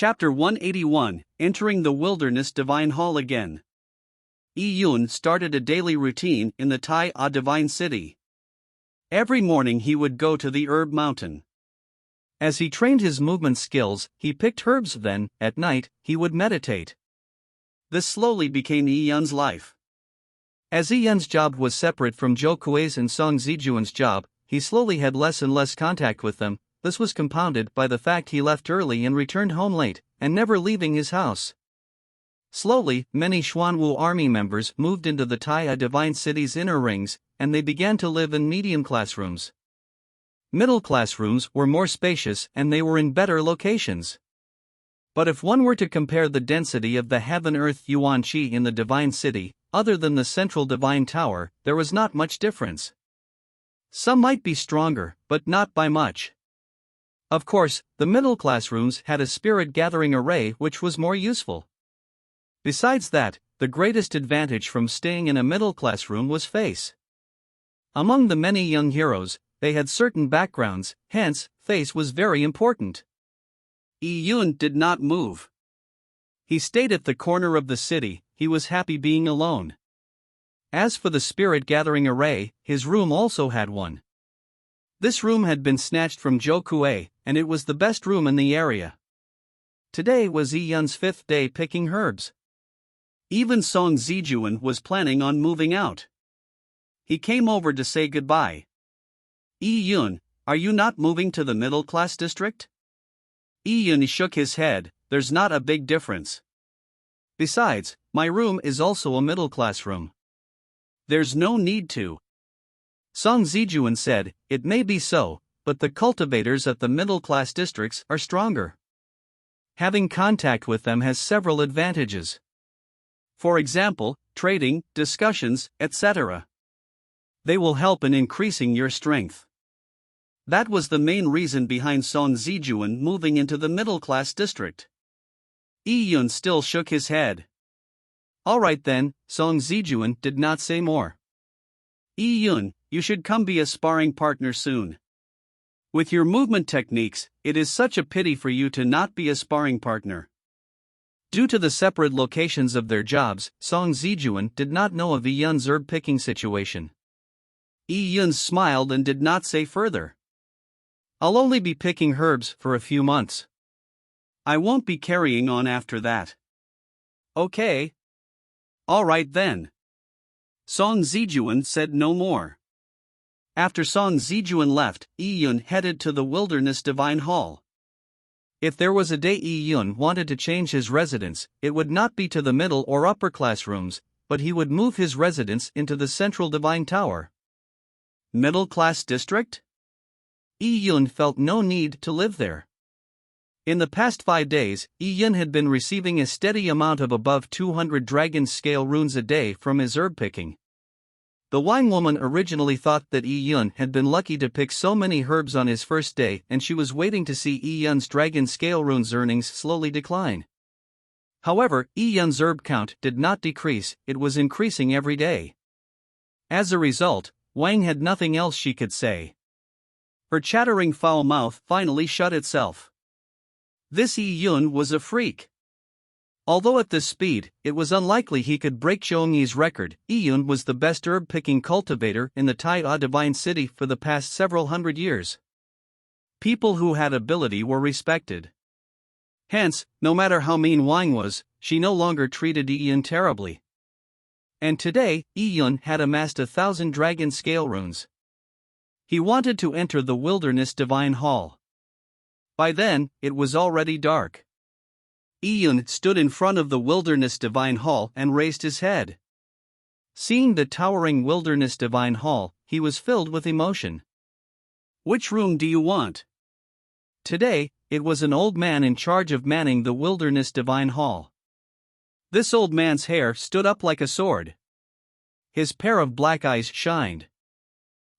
Chapter 181, Entering the Wilderness Divine Hall Again. Yi Yun started a daily routine in the Tai A Divine City. Every morning he would go to the Herb Mountain. As he trained his movement skills, he picked herbs, then, at night, he would meditate. This slowly became Yi Yun's life. As Yi Yun's job was separate from Zhou Kui's and Song Zijuan's job, he slowly had less and less contact with them. This was compounded by the fact he left early and returned home late, and never leaving his house. Slowly, many Xuanwu army members moved into the Tai A Divine City's inner rings, and they began to live in medium-class rooms. Middle-class rooms were more spacious and they were in better locations. But if one were to compare the density of the Heaven-Earth Yuan Qi in the Divine City, other than the central Divine Tower, there was not much difference. Some might be stronger, but not by much. Of course, the middle-class rooms had a spirit-gathering array which was more useful. Besides that, the greatest advantage from staying in a middle-class room was face. Among the many young heroes, they had certain backgrounds, hence, face was very important. Yi Yun did not move. He stayed at the corner of the city. He was happy being alone. As for the spirit-gathering array, his room also had one. This room had been snatched from Zhou Kui, and it was the best room in the area. Today was Yi Yun's 5th day picking herbs. Even Song Zijuan was planning on moving out. He came over to say goodbye. Yi Yun, are you not moving to the middle-class district? Yi Yun shook his head. There's not a big difference. Besides, my room is also a middle-class room. There's no need to. Song Zijuan said, it may be so, but the cultivators at the middle-class districts are stronger. Having contact with them has several advantages. For example, trading, discussions, etc. They will help in increasing your strength. That was the main reason behind Song Zijuan moving into the middle-class district. Yi Yun still shook his head. Alright then, Song Zijuan did not say more. Yi Yun, you should come be a sparring partner soon. With your movement techniques, it is such a pity for you to not be a sparring partner. Due to the separate locations of their jobs, Song Zijuan did not know of Yi Yun's herb-picking situation. Yi Yun smiled and did not say further. I'll only be picking herbs for a few months. I won't be carrying on after that. Okay. Alright then. Song Zijuan said no more. After Song Zijuan left, Yi Yun headed to the Wilderness Divine Hall. If there was a day Yi Yun wanted to change his residence, it would not be to the middle or upper class rooms, but he would move his residence into the central Divine Tower. Middle class district? Yi Yun felt no need to live there. In the past 5 days, Yi Yun had been receiving a steady amount of above 200 dragon scale runes a day from his herb picking. The wine woman originally thought that Yi Yun had been lucky to pick so many herbs on his first day, and she was waiting to see Yi Yun's dragon scale runes earnings slowly decline. However, Yi Yun's herb count did not decrease, it was increasing every day. As a result, Wang had nothing else she could say. Her chattering foul mouth finally shut itself. This Yi Yun was a freak. Although at this speed, it was unlikely he could break Zhongyi's record, Yi Yun was the best herb-picking cultivator in the Tai A Divine City for the past several hundred years. People who had ability were respected. Hence, no matter how mean Wang was, she no longer treated Yi Yun terribly. And today, Yi Yun had amassed 1,000 dragon scale runes. He wanted to enter the Wilderness Divine Hall. By then, it was already dark. Yi Yun stood in front of the Wilderness Divine Hall and raised his head. Seeing the towering Wilderness Divine Hall, he was filled with emotion. Which room do you want? Today, it was an old man in charge of manning the Wilderness Divine Hall. This old man's hair stood up like a sword. His pair of black eyes shined.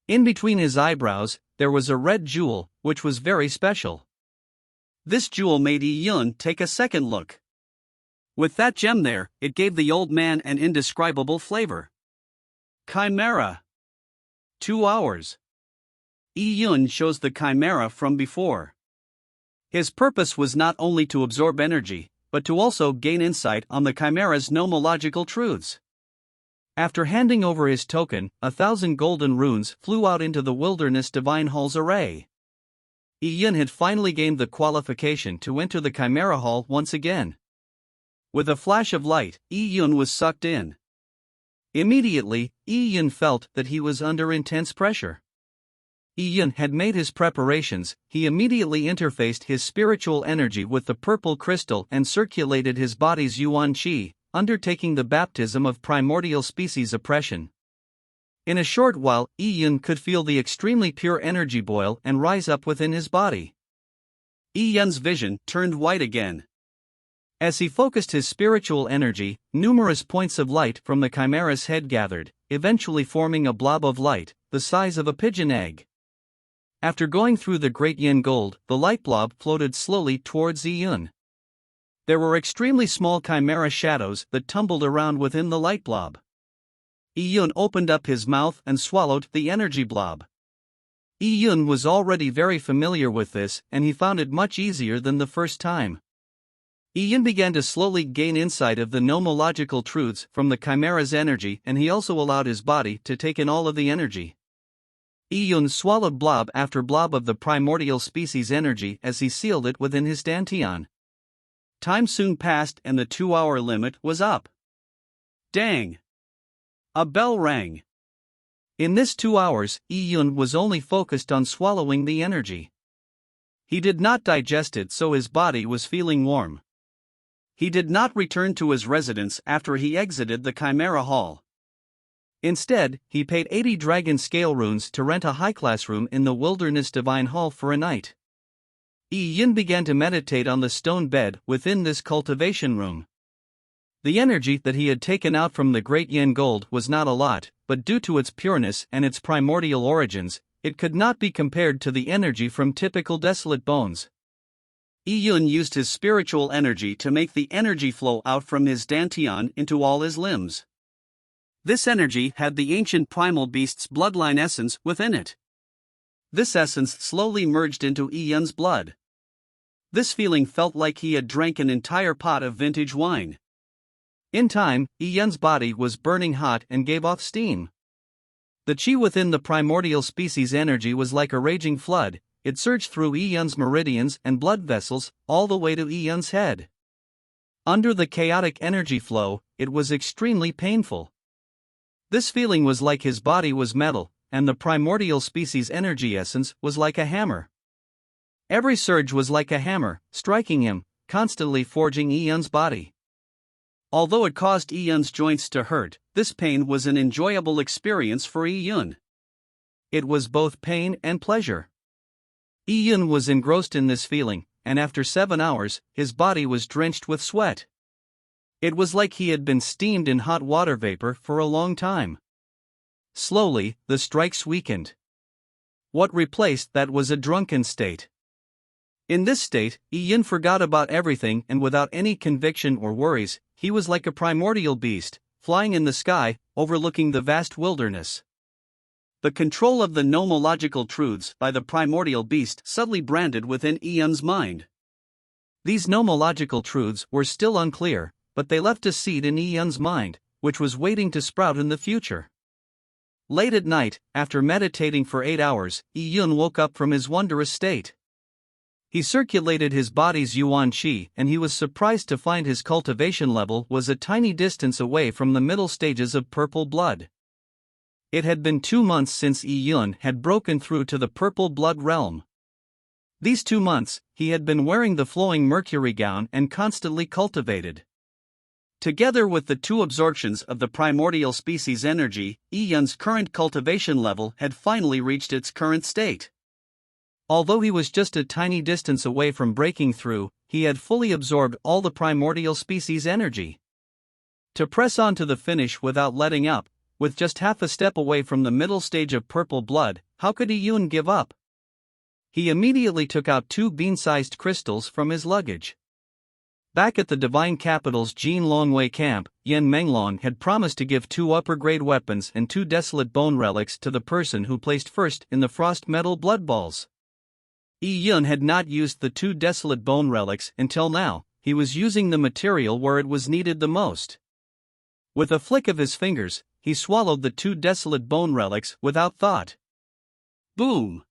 In between his eyebrows, there was a red jewel, which was very special. This jewel made Yi Yun take a second look. With that gem there, it gave the old man an indescribable flavor. Chimera. 2 hours. Yi Yun shows the chimera from before. His purpose was not only to absorb energy, but to also gain insight on the Chimera's nomological truths. After handing over his token, 1,000 golden runes flew out into the Wilderness Divine Hall's array. Yi Yun had finally gained the qualification to enter the Chimera Hall once again. With a flash of light, Yi Yun was sucked in. Immediately, Yi Yun felt that he was under intense pressure. Yi Yun had made his preparations. He immediately interfaced his spiritual energy with the purple crystal and circulated his body's Yuan Qi, undertaking the baptism of primordial species oppression. In a short while, Yi Yun could feel the extremely pure energy boil and rise up within his body. Yi Yun's vision turned white again. As he focused his spiritual energy, numerous points of light from the Chimera's head gathered, eventually forming a blob of light, the size of a pigeon egg. After going through the Great Yin Gold, the light blob floated slowly towards Yi Yun. There were extremely small Chimera shadows that tumbled around within the light blob. Yi Yun opened up his mouth and swallowed the energy blob. Yi Yun was already very familiar with this, and he found it much easier than the first time. Yi Yun began to slowly gain insight of the nomological truths from the Chimera's energy, and he also allowed his body to take in all of the energy. Yi Yun swallowed blob after blob of the primordial species energy as he sealed it within his dantian. Time soon passed and the 2-hour limit was up. Dang! A bell rang. In this 2 hours, Yi Yun was only focused on swallowing the energy. He did not digest it, so his body was feeling warm. He did not return to his residence after he exited the Chimera Hall. Instead, he paid 80 dragon scale runes to rent a high-class room in the Wilderness Divine Hall for a night. Yi Yun began to meditate on the stone bed within this cultivation room. The energy that he had taken out from the Great Yin Gold was not a lot, but due to its pureness and its primordial origins, it could not be compared to the energy from typical desolate bones. Yi Yun used his spiritual energy to make the energy flow out from his dantian into all his limbs. This energy had the ancient primal beast's bloodline essence within it. This essence slowly merged into Yi Yun's blood. This feeling felt like he had drank an entire pot of vintage wine. In time, Yi Yun's body was burning hot and gave off steam. The qi within the primordial species energy was like a raging flood. It surged through Yi Yun's meridians and blood vessels, all the way to Yi Yun's head. Under the chaotic energy flow, it was extremely painful. This feeling was like his body was metal, and the primordial species energy essence was like a hammer. Every surge was like a hammer, striking him, constantly forging Yi Yun's body. Although it caused Yi Yun's joints to hurt, this pain was an enjoyable experience for Yi Yun. It was both pain and pleasure. Yi Yun was engrossed in this feeling, and after 7 hours, his body was drenched with sweat. It was like he had been steamed in hot water vapor for a long time. Slowly, the strikes weakened. What replaced that was a drunken state. In this state, Yi Yun forgot about everything, and without any conviction or worries, he was like a primordial beast, flying in the sky, overlooking the vast wilderness. The control of the nomological truths by the primordial beast subtly branded within Yi Yun's mind. These nomological truths were still unclear, but they left a seed in Yi Yun's mind, which was waiting to sprout in the future. Late at night, after meditating for 8 hours, Yi Yun woke up from his wondrous state. He circulated his body's Yuan Qi, and he was surprised to find his cultivation level was a tiny distance away from the middle stages of purple blood. It had been 2 months since Yi Yun had broken through to the purple blood realm. These 2 months, he had been wearing the flowing mercury gown and constantly cultivated. Together with the 2 absorptions of the primordial species energy, Yi Yun's current cultivation level had finally reached its current state. Although he was just a tiny distance away from breaking through, he had fully absorbed all the primordial species energy. To press on to the finish without letting up, with just half a step away from the middle stage of purple blood, how could Yi Yun give up? He immediately took out 2 bean-sized crystals from his luggage. Back at the Divine Capital's Jin Longwei camp, Yen Menglong had promised to give 2 upper-grade weapons and 2 desolate bone relics to the person who placed first in the frost metal blood balls. Yi Yun had not used the 2 desolate bone relics until now. He was using the material where it was needed the most. With a flick of his fingers, he swallowed the 2 desolate bone relics without thought. Boom!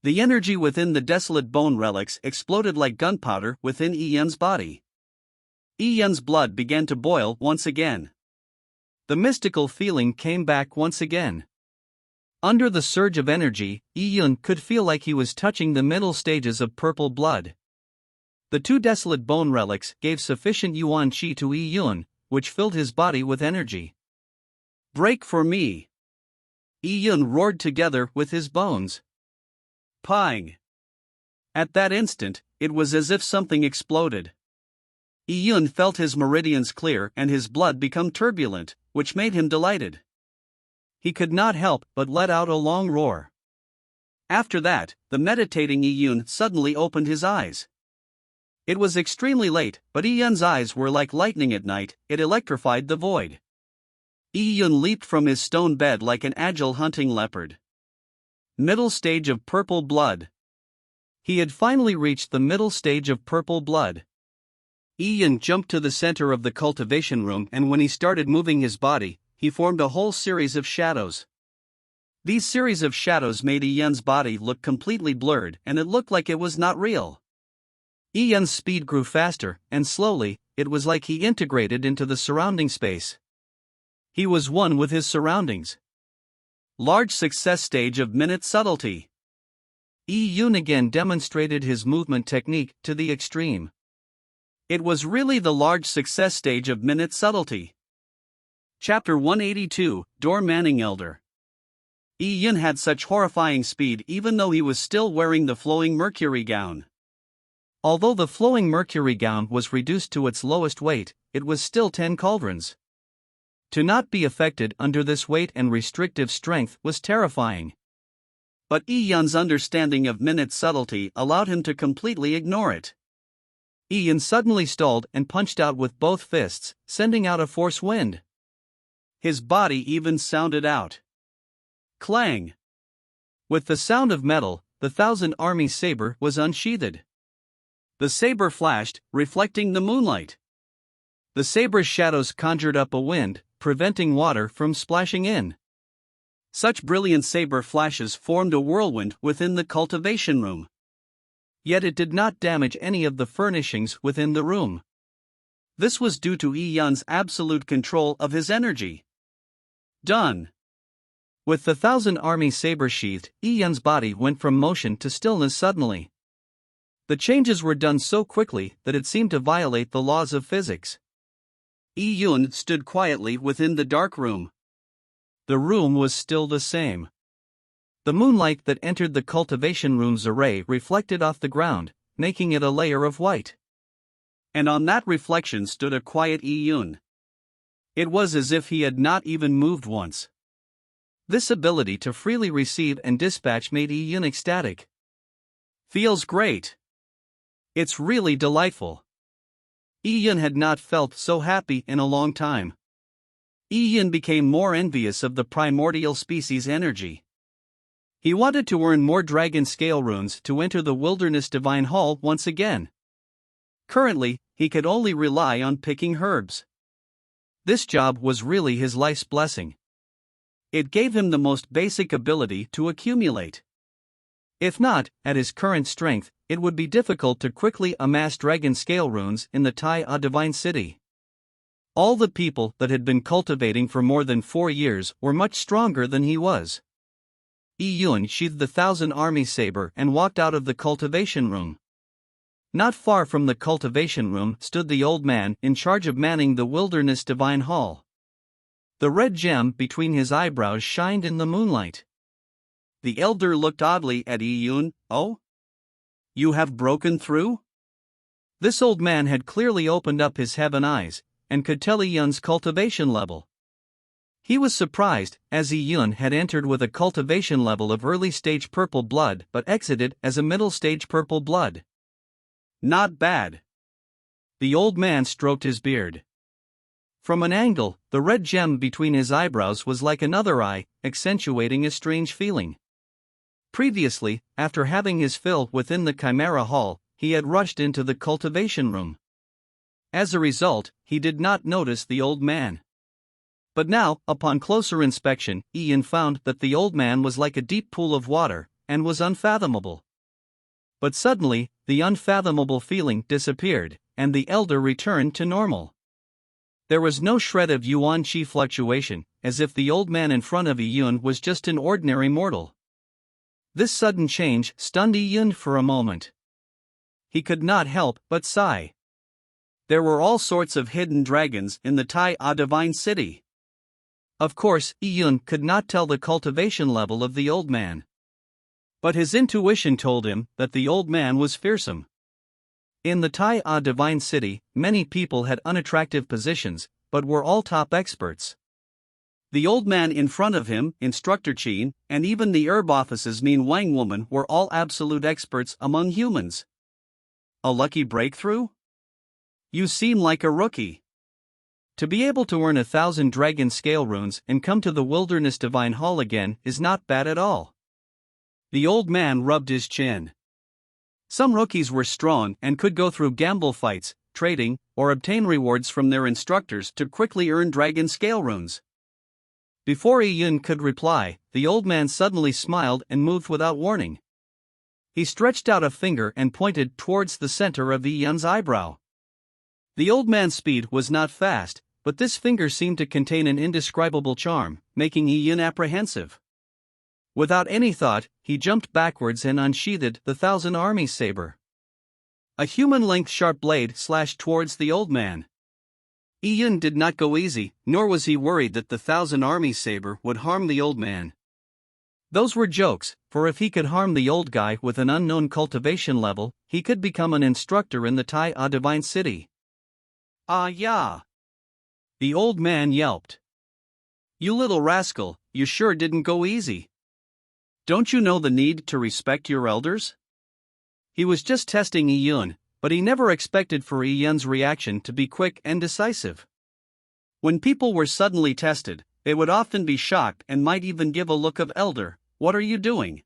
The energy within the desolate bone relics exploded like gunpowder within Yi Yun's body. Yi Yun's blood began to boil once again. The mystical feeling came back once again. Under the surge of energy, Yi Yun could feel like he was touching the middle stages of purple blood. The 2 desolate bone relics gave sufficient yuan qi to Yi Yun, which filled his body with energy. Break for me! Yi Yun roared together with his bones. Pang! At that instant, it was as if something exploded. Yi Yun felt his meridians clear and his blood become turbulent, which made him delighted. He could not help but let out a long roar. After that, the meditating Yi Yun suddenly opened his eyes. It was extremely late, but Yi Yun's eyes were like lightning at night. It electrified the void. Yi Yun leaped from his stone bed like an agile hunting leopard. Middle stage of purple blood. He had finally reached the middle stage of purple blood. Yi Yun jumped to the center of the cultivation room, and when he started moving his body, he formed a whole series of shadows. These series of shadows made Yi Yun's body look completely blurred, and it looked like it was not real. Yi Yun's speed grew faster, and slowly, it was like he integrated into the surrounding space. He was one with his surroundings. Large success stage of minute subtlety. Yi Yun again demonstrated his movement technique to the extreme. It was really the large success stage of minute subtlety. Chapter 182, Door Manning Elder. Yi Yun had such horrifying speed even though he was still wearing the flowing mercury gown. Although the flowing mercury gown was reduced to its lowest weight, it was still 10 cauldrons. To not be affected under this weight and restrictive strength was terrifying. But Yi Yun's understanding of minute subtlety allowed him to completely ignore it. Yi Yun suddenly stalled and punched out with both fists, sending out a force wind. His body even sounded out. Clang! With the sound of metal, the Thousand Army saber was unsheathed. The saber flashed, reflecting the moonlight. The saber's shadows conjured up a wind, preventing water from splashing in. Such brilliant saber flashes formed a whirlwind within the cultivation room. Yet it did not damage any of the furnishings within the room. This was due to Yi Yun's absolute control of his energy. Done. With the Thousand Army saber sheathed, Yi Yun's body went from motion to stillness suddenly. The changes were done so quickly that it seemed to violate the laws of physics. Yi Yun stood quietly within the dark room. The room was still the same. The moonlight that entered the cultivation room's array reflected off the ground, making it a layer of white. And on that reflection stood a quiet Yi Yun. It was as if he had not even moved once. This ability to freely receive and dispatch made Yi Yun ecstatic. Feels great. It's really delightful. Yi Yun had not felt so happy in a long time. Yi Yun became more envious of the primordial species' energy. He wanted to earn more dragon scale runes to enter the Wilderness Divine Hall once again. Currently, he could only rely on picking herbs. This job was really his life's blessing. It gave him the most basic ability to accumulate. If not, at his current strength, it would be difficult to quickly amass dragon scale runes in the Tai Divine City. All the people that had been cultivating for more than 4 years were much stronger than he was. Yi Yun sheathed the Thousand Army saber and walked out of the cultivation room. Not far from the cultivation room stood the old man in charge of manning the Wilderness Divine Hall. The red gem between his eyebrows shined in the moonlight. The elder looked oddly at Yi Yun. Oh? You have broken through? This old man had clearly opened up his heaven eyes, and could tell Yi Yun's cultivation level. He was surprised, as Yi Yun had entered with a cultivation level of early stage purple blood but exited as a middle stage purple blood. Not bad. The old man stroked his beard. From an angle, the red gem between his eyebrows was like another eye, accentuating a strange feeling. Previously, after having his fill within the Chimera Hall, he had rushed into the cultivation room. As a result, he did not notice the old man. But now, upon closer inspection, Ian found that the old man was like a deep pool of water, and was unfathomable. But suddenly, the unfathomable feeling disappeared, and the elder returned to normal. There was no shred of yuan qi fluctuation, as if the old man in front of Ian was just an ordinary mortal. This sudden change stunned Ian for a moment. He could not help but sigh. There were all sorts of hidden dragons in the Tai Divine City. Of course, Ian could not tell the cultivation level of the old man. But his intuition told him that the old man was fearsome. In the Tai Divine City, many people had unattractive positions, but were all top experts. The old man in front of him, Instructor Qin, and even the herb office's mean Wang woman were all absolute experts among humans. A lucky breakthrough? You seem like a rookie. To be able to earn 1,000 dragon scale runes and come to the Wilderness Divine Hall again is not bad at all. The old man rubbed his chin. Some rookies were strong and could go through gamble fights, trading, or obtain rewards from their instructors to quickly earn dragon scale runes. Before Ian could reply, the old man suddenly smiled and moved without warning. He stretched out a finger and pointed towards the center of Ian's eyebrow. The old man's speed was not fast, but this finger seemed to contain an indescribable charm, making Ian apprehensive. Without any thought, he jumped backwards and unsheathed the Thousand Army saber. A human-length sharp blade slashed towards the old man. Ian did not go easy, nor was he worried that the Thousand Army saber would harm the old man. Those were jokes, for if he could harm the old guy with an unknown cultivation level, he could become an instructor in the Tai Divine City. Ah yeah! The old man yelped. You little rascal, you sure didn't go easy. Don't you know the need to respect your elders? He was just testing Ian, but he never expected for Ian's reaction to be quick and decisive. When people were suddenly tested, they would often be shocked and might even give a look of "Elder, what are you doing?"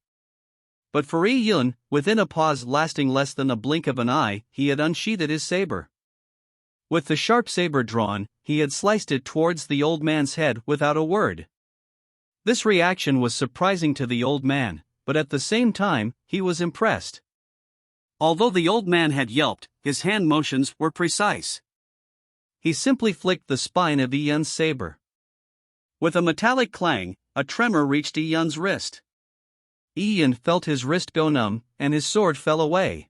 But for Ian, within a pause lasting less than a blink of an eye, he had unsheathed his saber. With the sharp saber drawn, he had sliced it towards the old man's head without a word. This reaction was surprising to the old man, but at the same time, he was impressed. Although the old man had yelped, his hand motions were precise. He simply flicked the spine of Ian's saber. With a metallic clang, a tremor reached Ian's wrist. Ian felt his wrist go numb, and his sword fell away.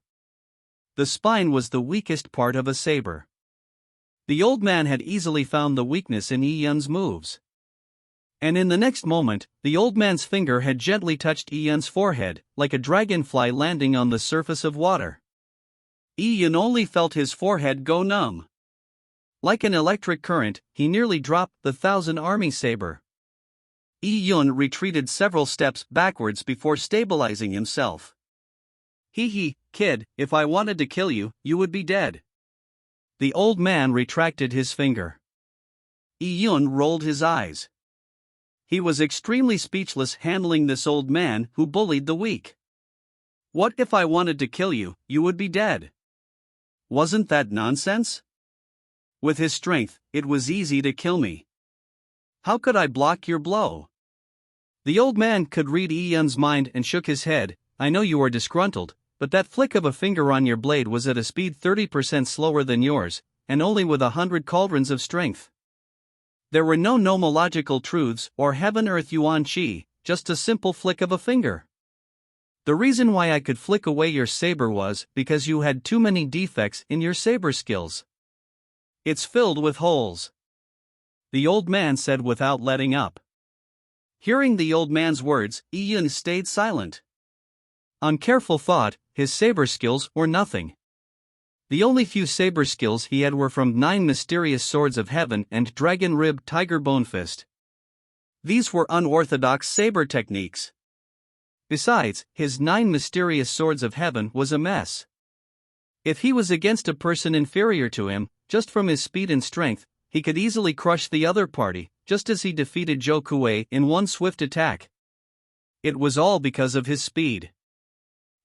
The spine was the weakest part of a saber. The old man had easily found the weakness in Ian's moves. And in the next moment, the old man's finger had gently touched Ian's forehead, like a dragonfly landing on the surface of water. Ian only felt his forehead go numb. Like an electric current, he nearly dropped the Thousand Army saber. Ian retreated several steps backwards before stabilizing himself. Hee, kid, if I wanted to kill you, you would be dead. The old man retracted his finger. Ian rolled his eyes. He was extremely speechless handling this old man who bullied the weak. What if I wanted to kill you, you would be dead? Wasn't that nonsense? With his strength, it was easy to kill me. How could I block your blow? The old man could read Ian's mind and shook his head. I know you are disgruntled, but that flick of a finger on your blade was at a speed 30% slower than yours, and only with 100 cauldrons of strength. There were no nomological truths or heaven-earth yuan qi, just a simple flick of a finger. The reason why I could flick away your saber was because you had too many defects in your saber skills. It's filled with holes. The old man said without letting up. Hearing the old man's words, Ian stayed silent. On careful thought, his saber skills were nothing. The only few saber skills he had were from 9 Mysterious Swords of Heaven and Dragon Rib Tiger Bone Fist. These were unorthodox saber techniques. Besides, his 9 Mysterious Swords of Heaven was a mess. If he was against a person inferior to him, just from his speed and strength, he could easily crush the other party, just as he defeated Zhou Kuei in one swift attack. It was all because of his speed.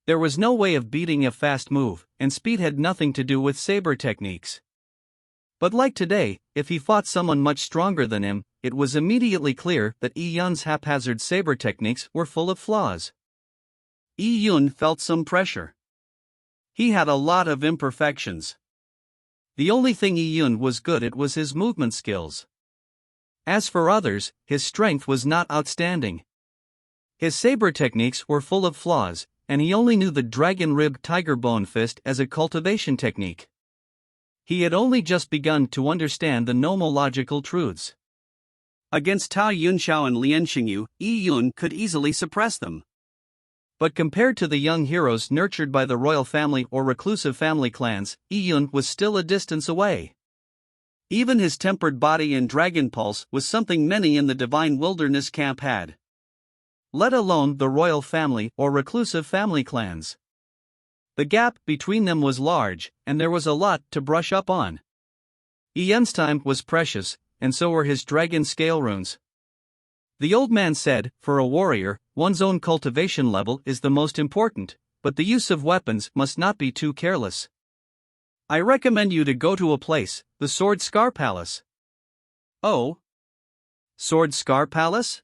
There was no way of beating a fast move, and speed had nothing to do with saber techniques. But like today, if he fought someone much stronger than him, it was immediately clear that Yi Yun's haphazard saber techniques were full of flaws. Yi Yun felt some pressure. He had a lot of imperfections. The only thing Yi Yun was good at was his movement skills. As for others, his strength was not outstanding. His saber techniques were full of flaws, and he only knew the dragon rib tiger bone fist as a cultivation technique. He had only just begun to understand the nomological truths. Against Tao Yunxiao and Lian Xingyu, Yi Yun could easily suppress them. But compared to the young heroes nurtured by the royal family or reclusive family clans, Yi Yun was still a distance away. Even his tempered body and dragon pulse was something many in the Divine Wilderness camp had. Let alone the royal family or reclusive family clans. The gap between them was large, and there was a lot to brush up on. Yi Yun's time was precious, and so were his dragon scale runes. The old man said, for a warrior, one's own cultivation level is the most important, but the use of weapons must not be too careless. I recommend you to go to a place, the Sword Scar Palace. Oh? Sword Scar Palace?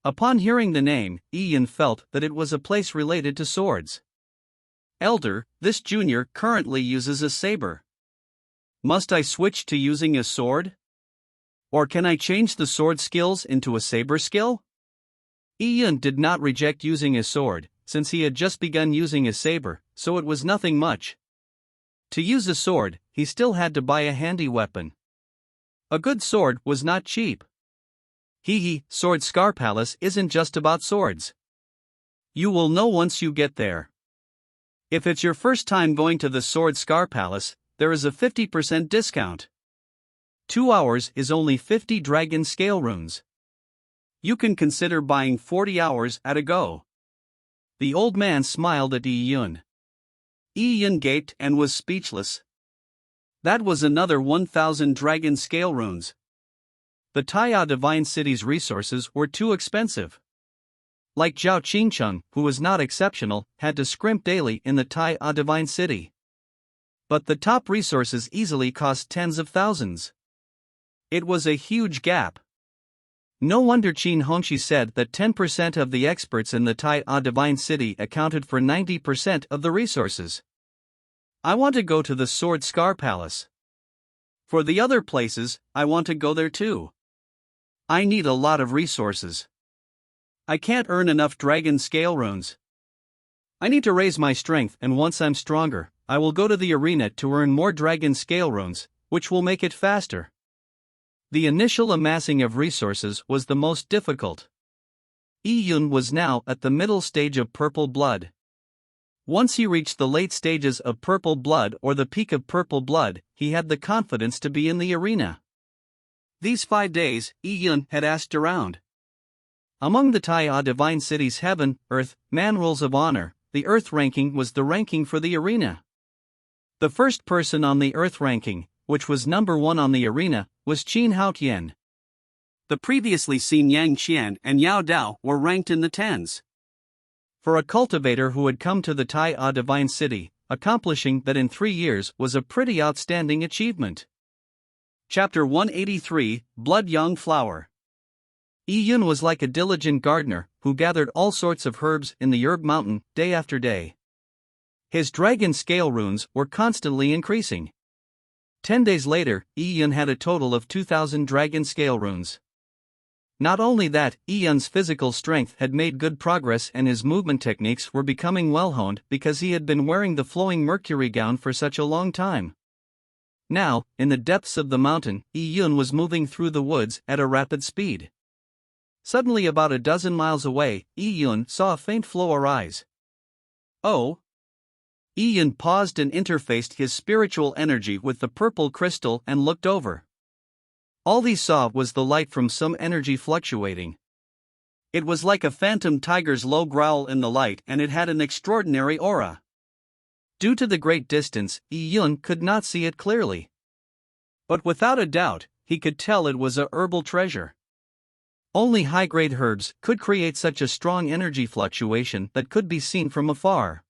Upon hearing the name, Yi Yun felt that it was a place related to swords. Elder, this junior currently uses a saber. Must I switch to using a sword? Or can I change the sword skills into a saber skill? Yi Yun did not reject using a sword, since he had just begun using a saber, so it was nothing much. To use a sword, he still had to buy a handy weapon. A good sword was not cheap. Sword Scar Palace isn't just about swords. You will know once you get there. If it's your first time going to the Sword Scar Palace, there is a 50% discount. 2 hours is only 50 dragon scale runes. You can consider buying 40 hours at a go. The old man smiled at Yi Yun. Yi Yun gaped and was speechless. That was another 1,000 dragon scale runes. The Taiya Divine City's resources were too expensive. Like Zhao Qingcheng, who was not exceptional, had to scrimp daily in the Taiya Divine City. But the top resources easily cost tens of thousands. It was a huge gap. No wonder Qin Hongxi said that 10% of the experts in the Taiya Divine City accounted for 90% of the resources. I want to go to the Sword Scar Palace. For the other places, I want to go there too. I need a lot of resources. I can't earn enough dragon scale runes. I need to raise my strength, and once I'm stronger, I will go to the arena to earn more dragon scale runes, which will make it faster. The initial amassing of resources was the most difficult. Yi Yun was now at the middle stage of purple blood. Once he reached the late stages of purple blood or the peak of purple blood, he had the confidence to be in the arena. These 5 days, Yi Yun had asked around. Among the Taiya Divine City's heaven, earth, man rules of honor, the earth ranking was the ranking for the arena. The first person on the earth ranking, which was number 1 on the arena, was Qin Haotian. The previously seen Yang Qian and Yao Dao were ranked in the tens. For a cultivator who had come to the Taiya Divine City, accomplishing that in 3 years was a pretty outstanding achievement. Chapter 183, Blood Young Flower. Yi Yun was like a diligent gardener who gathered all sorts of herbs in the herb mountain day after day. His dragon scale runes were constantly increasing. 10 days later, Yi Yun had a total of 2,000 dragon scale runes. Not only that, Yi Yun's physical strength had made good progress and his movement techniques were becoming well-honed because he had been wearing the flowing mercury gown for such a long time. Now, in the depths of the mountain, Yi Yun was moving through the woods at a rapid speed. Suddenly, about a dozen miles away, Yi Yun saw a faint flow arise. Oh! Yi Yun paused and interfaced his spiritual energy with the purple crystal and looked over. All he saw was the light from some energy fluctuating. It was like a phantom tiger's low growl in the light, and it had an extraordinary aura. Due to the great distance, Yi Yun could not see it clearly. But without a doubt, he could tell it was a herbal treasure. Only high-grade herbs could create such a strong energy fluctuation that could be seen from afar.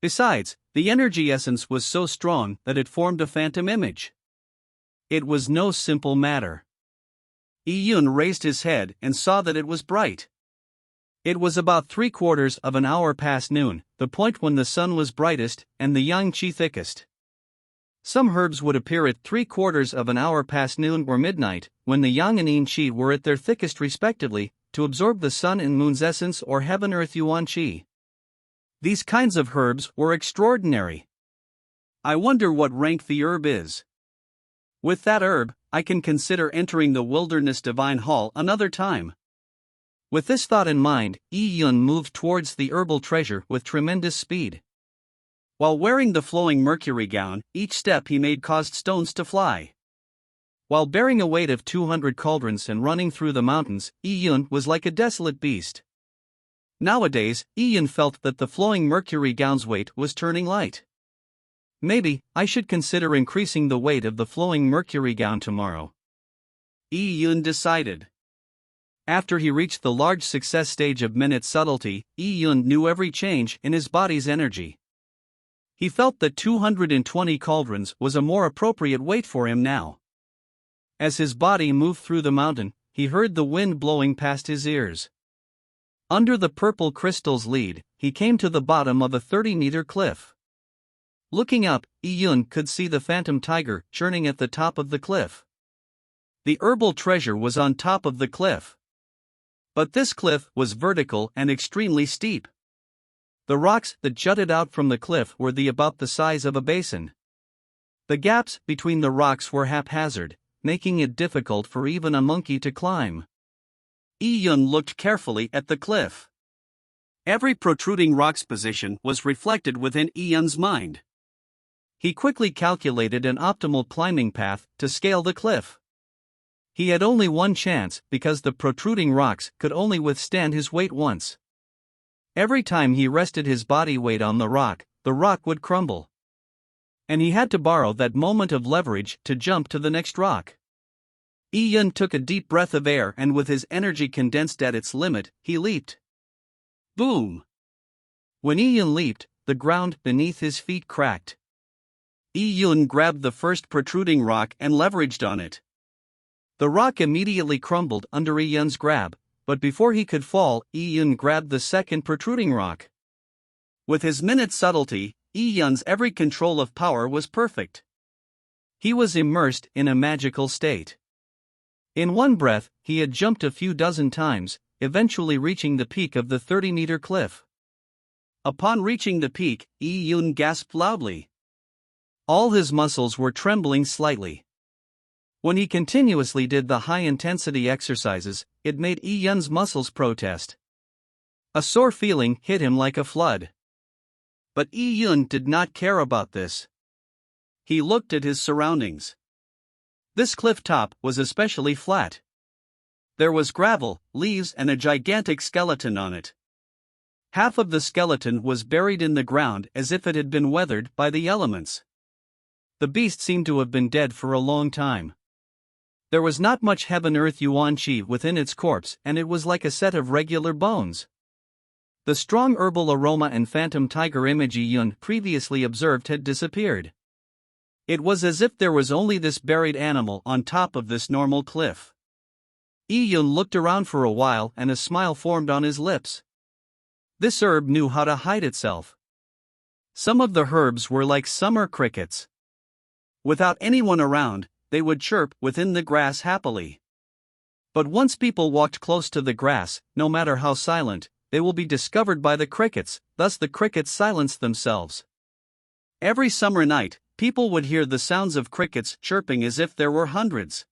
Besides, the energy essence was so strong that it formed a phantom image. It was no simple matter. Yun raised his head and saw that it was bright. It was about 3/4 of an hour past noon, the point when the sun was brightest and the yang qi thickest. Some herbs would appear at 3/4 of an hour past noon or midnight, when the yang and yin qi were at their thickest respectively, to absorb the sun and moon's essence or heaven-earth yuan qi. These kinds of herbs were extraordinary. I wonder what rank the herb is. With that herb, I can consider entering the Wilderness Divine Hall another time. With this thought in mind, Yun moved towards the herbal treasure with tremendous speed. While wearing the flowing mercury gown, each step he made caused stones to fly. While bearing a weight of 200 cauldrons and running through the mountains, Yun was like a desolate beast. Nowadays, Yun felt that the flowing mercury gown's weight was turning light. Maybe I should consider increasing the weight of the flowing mercury gown tomorrow, Yun decided. After he reached the large success stage of minute subtlety, Yun knew every change in his body's energy. He felt that 220 cauldrons was a more appropriate weight for him now. As his body moved through the mountain, he heard the wind blowing past his ears. Under the purple crystal's lead, he came to the bottom of a 30-meter cliff. Looking up, Yun could see the phantom tiger churning at the top of the cliff. The herbal treasure was on top of the cliff. But this cliff was vertical and extremely steep. The rocks that jutted out from the cliff were about the size of a basin. The gaps between the rocks were haphazard, making it difficult for even a monkey to climb. Yun looked carefully at the cliff. Every protruding rock's position was reflected within Yun's mind. He quickly calculated an optimal climbing path to scale the cliff. He had only one chance because the protruding rocks could only withstand his weight once. Every time he rested his body weight on the rock would crumble. And he had to borrow that moment of leverage to jump to the next rock. Yun took a deep breath of air and with his energy condensed at its limit, he leaped. Boom! When Yun leaped, the ground beneath his feet cracked. Yun grabbed the first protruding rock and leveraged on it. The rock immediately crumbled under Yun's grab, but before he could fall, Yun grabbed the second protruding rock. With his minute subtlety, Yun's every control of power was perfect. He was immersed in a magical state. In one breath, he had jumped a few dozen times, eventually reaching the peak of the 30-meter cliff. Upon reaching the peak, Yun gasped loudly. All his muscles were trembling slightly. When he continuously did the high-intensity exercises, it made Yun's muscles protest. A sore feeling hit him like a flood. But Yun did not care about this. He looked at his surroundings. This cliff top was especially flat. There was gravel, leaves and a gigantic skeleton on it. Half of the skeleton was buried in the ground as if it had been weathered by the elements. The beast seemed to have been dead for a long time. There was not much heaven-earth yuan qi within its corpse and it was like a set of regular bones. The strong herbal aroma and phantom tiger image Yun previously observed had disappeared. It was as if there was only this buried animal on top of this normal cliff. Yun looked around for a while and a smile formed on his lips. This herb knew how to hide itself. Some of the herbs were like summer crickets. Without anyone around, they would chirp within the grass happily. But once people walked close to the grass, no matter how silent, they will be discovered by the crickets, thus the crickets silenced themselves. Every summer night, people would hear the sounds of crickets chirping as if there were hundreds.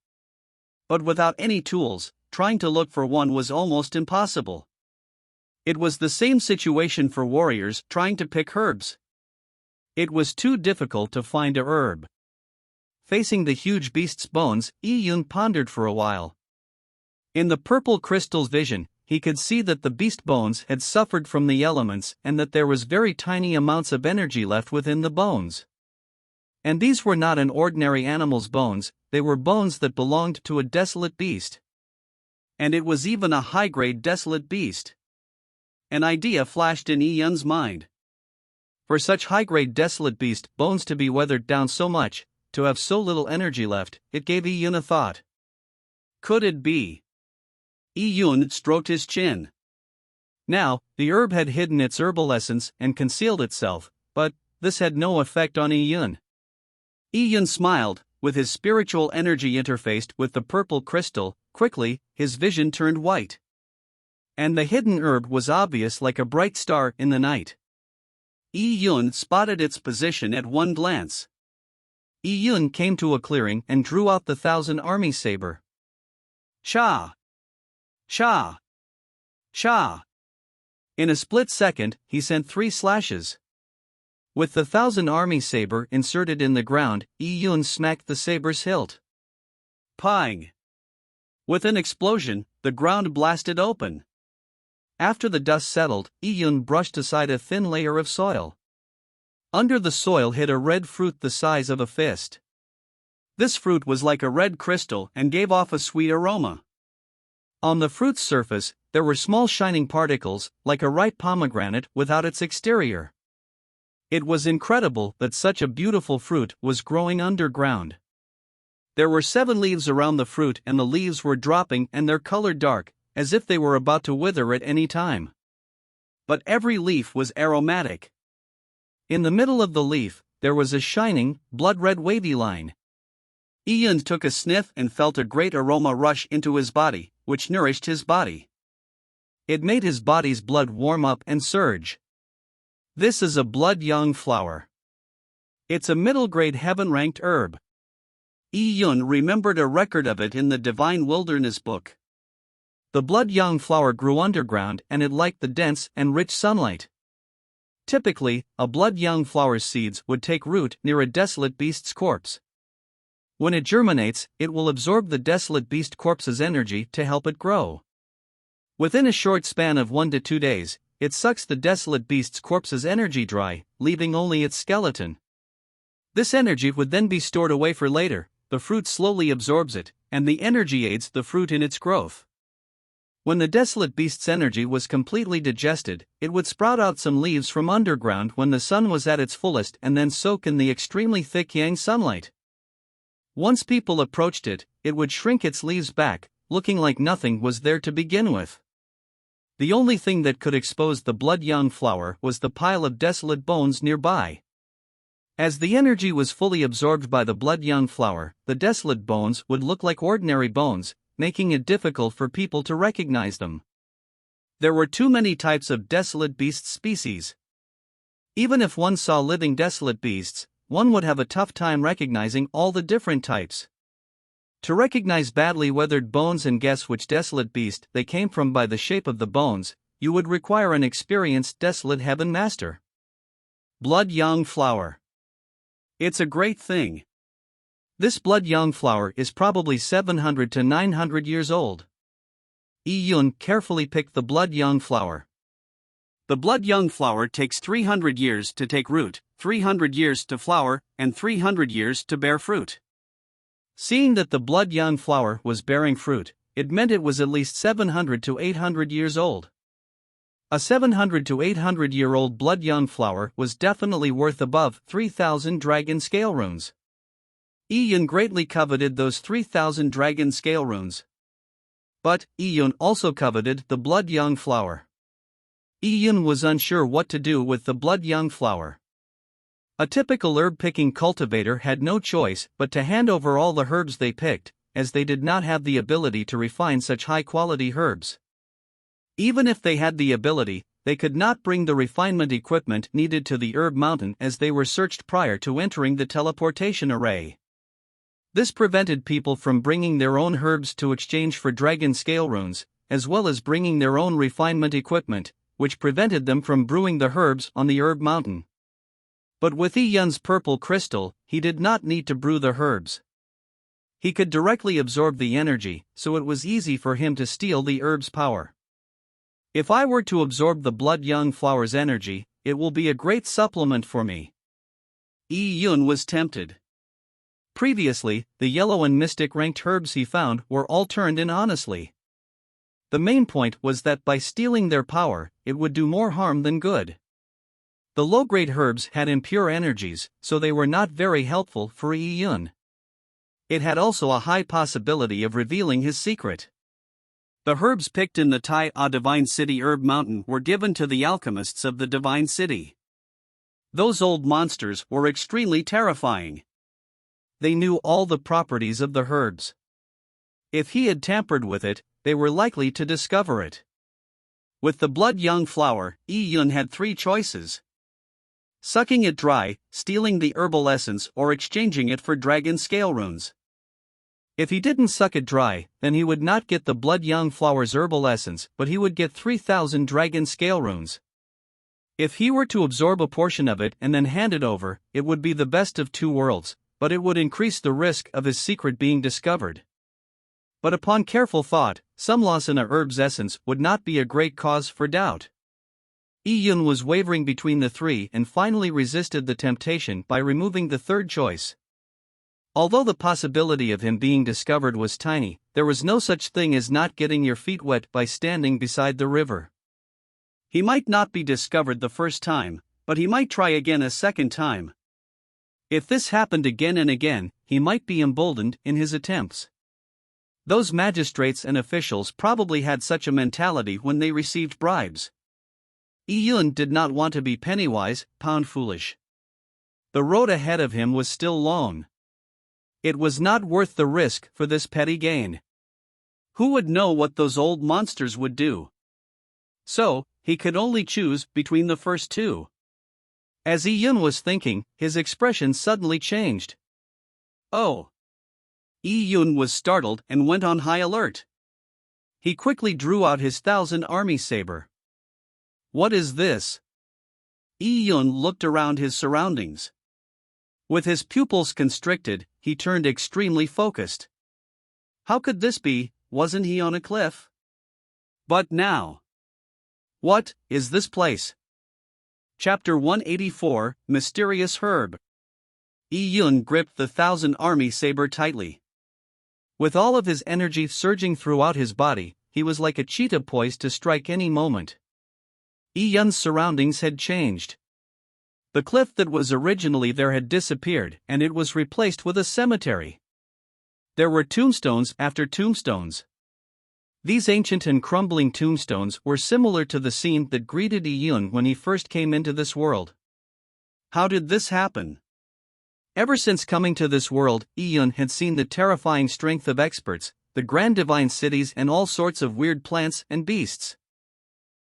But without any tools, trying to look for one was almost impossible. It was the same situation for warriors trying to pick herbs. It was too difficult to find a herb. Facing the huge beast's bones, Yun pondered for a while. In the purple crystal's vision, he could see that the beast bones had suffered from the elements and that there was very tiny amounts of energy left within the bones. And these were not an ordinary animal's bones, they were bones that belonged to a desolate beast. And it was even a high-grade desolate beast. An idea flashed in Yi Yun's mind. For such high-grade desolate beast bones to be weathered down so much, to have so little energy left, it gave Yi Yun a thought. Could it be? Yi Yun stroked his chin. Now, the herb had hidden its herbal essence and concealed itself, but this had no effect on Yi Yun. Yi Yun smiled, with his spiritual energy interfaced with the purple crystal. Quickly, his vision turned white. And the hidden herb was obvious like a bright star in the night. Yi Yun spotted its position at one glance. Yi Yun came to a clearing and drew out the 1,000 army saber. Sha! Sha! Sha! In a split second, he sent 3 slashes. With the 1,000 army saber inserted in the ground, Yi Yun smacked the saber's hilt. Pang! With an explosion, the ground blasted open. After the dust settled, Yi Yun brushed aside a thin layer of soil. Under the soil hid a red fruit the size of a fist. This fruit was like a red crystal and gave off a sweet aroma. On the fruit's surface, there were small shining particles, like a ripe pomegranate without its exterior. It was incredible that such a beautiful fruit was growing underground. There were 7 leaves around the fruit, and the leaves were dropping and their color dark, as if they were about to wither at any time. But every leaf was aromatic. In the middle of the leaf, there was a shining, blood-red wavy line. Yi Yun took a sniff and felt a great aroma rush into his body, which nourished his body. It made his body's blood warm up and surge. This is a blood yang flower. It's a middle-grade heaven-ranked herb. Yi Yun remembered a record of it in the Divine Wilderness book. The blood yang flower grew underground and it liked the dense and rich sunlight. Typically, a blood yang flower's seeds would take root near a desolate beast's corpse. When it germinates, it will absorb the desolate beast corpse's energy to help it grow. Within a short span of 1 to 2 days, it sucks the desolate beast's corpse's energy dry, leaving only its skeleton. This energy would then be stored away for later. The fruit slowly absorbs it, and the energy aids the fruit in its growth. When the desolate beast's energy was completely digested, it would sprout out some leaves from underground when the sun was at its fullest and then soak in the extremely thick yang sunlight. Once people approached it, it would shrink its leaves back, looking like nothing was there to begin with. The only thing that could expose the blood yang flower was the pile of desolate bones nearby. As the energy was fully absorbed by the blood yang flower, the desolate bones would look like ordinary bones, making it difficult for people to recognize them. There were too many types of desolate beast species. Even if one saw living desolate beasts, one would have a tough time recognizing all the different types. To recognize badly weathered bones and guess which desolate beast they came from by the shape of the bones, you would require an experienced desolate heaven master. Blood yang flower. It's a great thing. This blood yang flower is probably 700 to 900 years old. Yi Yun carefully picked the blood yang flower. The blood yang flower takes 300 years to take root, 300 years to flower, and 300 years to bear fruit. Seeing that the blood yang flower was bearing fruit, it meant it was at least 700 to 800 years old. A 700 to 800 year old blood yang flower was definitely worth above 3,000 dragon scale runes. Yi Yun greatly coveted those 3,000 dragon scale runes. But Yi Yun also coveted the blood yang flower. Yi Yun was unsure what to do with the blood yang flower. A typical herb-picking cultivator had no choice but to hand over all the herbs they picked, as they did not have the ability to refine such high-quality herbs. Even if they had the ability, they could not bring the refinement equipment needed to the herb mountain as they were searched prior to entering the teleportation array. This prevented people from bringing their own herbs to exchange for dragon scale runes, as well as bringing their own refinement equipment, which prevented them from brewing the herbs on the herb mountain. But with Yi Yun's purple crystal, he did not need to brew the herbs. He could directly absorb the energy, so it was easy for him to steal the herb's power. If I were to absorb the blood yang flower's energy, it will be a great supplement for me. Yi Yun was tempted. Previously, the yellow and mystic ranked herbs he found were all turned in honestly. The main point was that by stealing their power, it would do more harm than good. The low-grade herbs had impure energies, so they were not very helpful for Yi Yun. It had also a high possibility of revealing his secret. The herbs picked in the Tai A Divine City Herb Mountain were given to the alchemists of the Divine City. Those old monsters were extremely terrifying. They knew all the properties of the herbs. If he had tampered with it, they were likely to discover it. With the Blood Young flower, Yi Yun had three choices: sucking it dry, stealing the herbal essence, or exchanging it for dragon scale runes. If he didn't suck it dry, then he would not get the Blood Young flower's herbal essence, but he would get 3,000 dragon scale runes. If he were to absorb a portion of it and then hand it over, it would be the best of two worlds, but it would increase the risk of his secret being discovered. But upon careful thought, some loss in a herb's essence would not be a great cause for doubt. Yi Yun was wavering between the three and finally resisted the temptation by removing the third choice. Although the possibility of him being discovered was tiny, there was no such thing as not getting your feet wet by standing beside the river. He might not be discovered the first time, but he might try again a second time. If this happened again and again, he might be emboldened in his attempts. Those magistrates and officials probably had such a mentality when they received bribes. Yi Yun did not want to be penny-wise, pound-foolish. The road ahead of him was still long. It was not worth the risk for this petty gain. Who would know what those old monsters would do? So, he could only choose between the first two. As Yi Yun was thinking, his expression suddenly changed. Oh! Yi Yun was startled and went on high alert. He quickly drew out his 1,000 army saber. What is this? Yi Yun looked around his surroundings. With his pupils constricted, he turned extremely focused. How could this be? Wasn't he on a cliff? But now. What is this place? Chapter 184, Mysterious Herb. Yi Yun gripped the 1,000 army saber tightly. With all of his energy surging throughout his body, he was like a cheetah poised to strike any moment. Yi Yun's surroundings had changed. The cliff that was originally there had disappeared, and it was replaced with a cemetery. There were tombstones after tombstones. These ancient and crumbling tombstones were similar to the scene that greeted Yi Yun when he first came into this world. How did this happen? Ever since coming to this world, Yi Yun had seen the terrifying strength of experts, the grand divine cities, and all sorts of weird plants and beasts.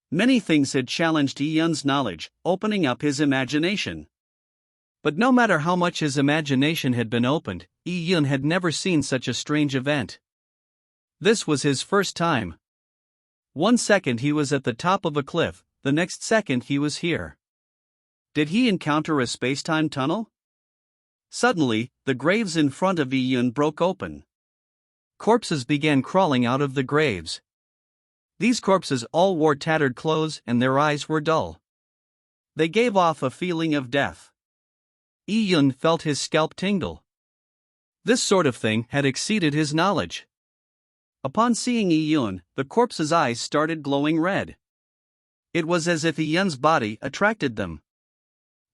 Many things had challenged Yi Yun's knowledge, opening up his imagination. But no matter how much his imagination had been opened, Yi Yun had never seen such a strange event. This was his first time. 1 second he was at the top of a cliff, the next second he was here. Did he encounter a space-time tunnel? Suddenly, the graves in front of Yi Yun broke open. Corpses began crawling out of the graves. These corpses all wore tattered clothes and their eyes were dull. They gave off a feeling of death. Yi Yun felt his scalp tingle. This sort of thing had exceeded his knowledge. Upon seeing Yi Yun, the corpses' eyes started glowing red. It was as if Yi Yun's body attracted them.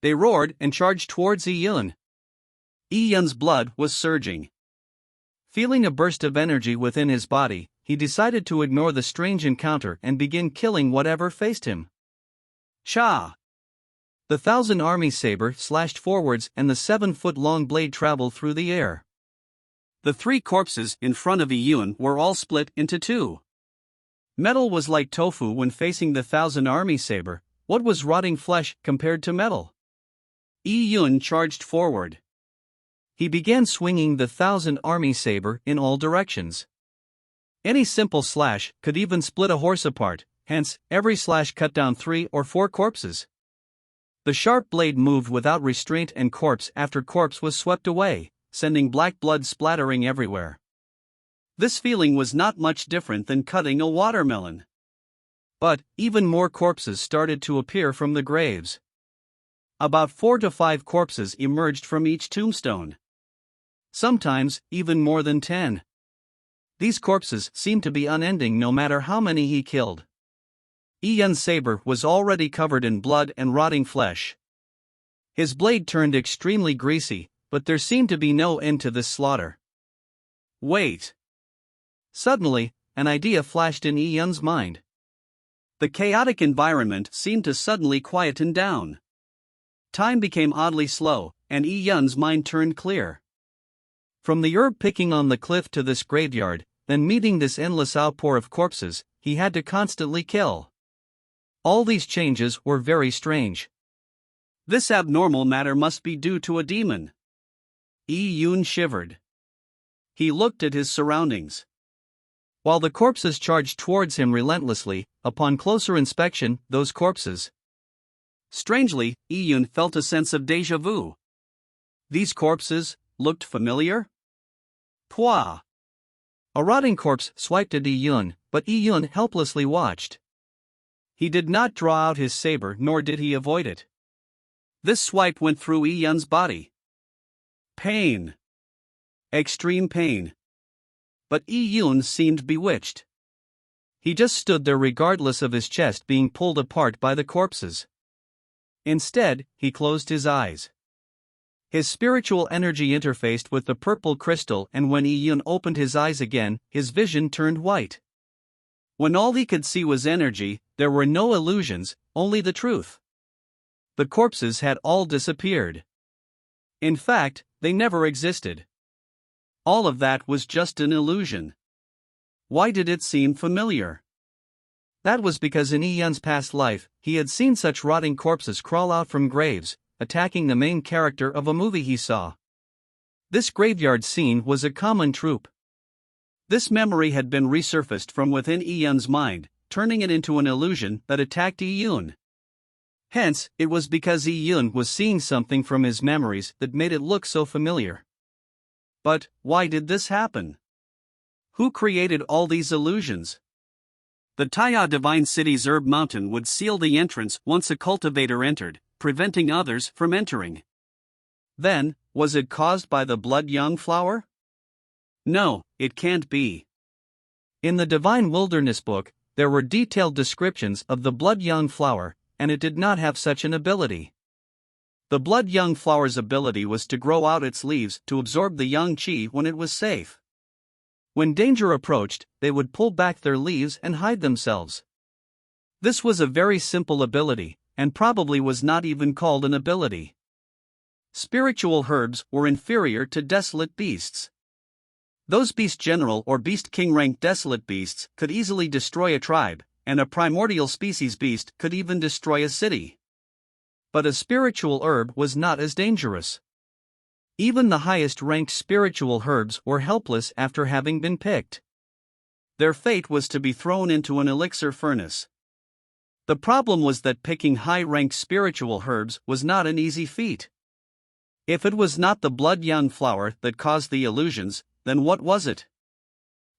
They roared and charged towards Yi Yun. Yi Yun's blood was surging. Feeling a burst of energy within his body, he decided to ignore the strange encounter and begin killing whatever faced him. Cha! The 1,000 army saber slashed forwards and the 7-foot-long blade traveled through the air. The 3 corpses in front of Yi Yun were all split into 2. Metal was like tofu when facing the 1,000 army saber. What was rotting flesh compared to metal? Yi Yun charged forward. He began swinging the 1,000 army saber in all directions. Any simple slash could even split a horse apart, hence, every slash cut down 3 or 4 corpses. The sharp blade moved without restraint and corpse after corpse was swept away, sending black blood splattering everywhere. This feeling was not much different than cutting a watermelon. But, even more corpses started to appear from the graves. About 4 to 5 corpses emerged from each tombstone. Sometimes, even more than 10. These corpses seemed to be unending no matter how many he killed. Yi Yun's saber was already covered in blood and rotting flesh. His blade turned extremely greasy, but there seemed to be no end to this slaughter. Wait! Suddenly, an idea flashed in Yi Yun's mind. The chaotic environment seemed to suddenly quieten down. Time became oddly slow, and Yi Yun's mind turned clear. From the herb picking on the cliff to this graveyard, then meeting this endless outpour of corpses, he had to constantly kill. All these changes were very strange. This abnormal matter must be due to a demon. Yi Yun shivered. He looked at his surroundings. While the corpses charged towards him relentlessly, upon closer inspection, those corpses. Strangely, Yi Yun felt a sense of déjà vu. These corpses looked familiar? Pwah! A rotting corpse swiped at Yi Yun, but Yi Yun helplessly watched. He did not draw out his saber nor did he avoid it. This swipe went through Yi Yun's body. Pain. Extreme pain. But Yi Yun seemed bewitched. He just stood there regardless of his chest being pulled apart by the corpses. Instead, he closed his eyes. His spiritual energy interfaced with the purple crystal, and when Yi Yun opened his eyes again, his vision turned white. When all he could see was energy, there were no illusions, only the truth. The corpses had all disappeared. In fact, they never existed. All of that was just an illusion. Why did it seem familiar? That was because in Yi Yun's past life, he had seen such rotting corpses crawl out from graves, attacking the main character of a movie he saw. This graveyard scene was a common trope. This memory had been resurfaced from within Yi Yun's mind, turning it into an illusion that attacked Yi Yun. Hence, it was because Yi Yun was seeing something from his memories that made it look so familiar. But, why did this happen? Who created all these illusions? The Taya Divine City's herb mountain would seal the entrance once a cultivator entered, preventing others from entering. Then, was it caused by the blood young flower? No, it can't be. In the Divine Wilderness book, there were detailed descriptions of the blood young flower, and it did not have such an ability. The blood young flower's ability was to grow out its leaves to absorb the young qi when it was safe. When danger approached, they would pull back their leaves and hide themselves. This was a very simple ability, and probably was not even called an ability. Spiritual herbs were inferior to desolate beasts. Those beast general or beast king ranked desolate beasts could easily destroy a tribe, and a primordial species beast could even destroy a city. But a spiritual herb was not as dangerous. Even the highest ranked spiritual herbs were helpless after having been picked. Their fate was to be thrown into an elixir furnace. The problem was that picking high-ranked spiritual herbs was not an easy feat. If it was not the blood young flower that caused the illusions, then what was it?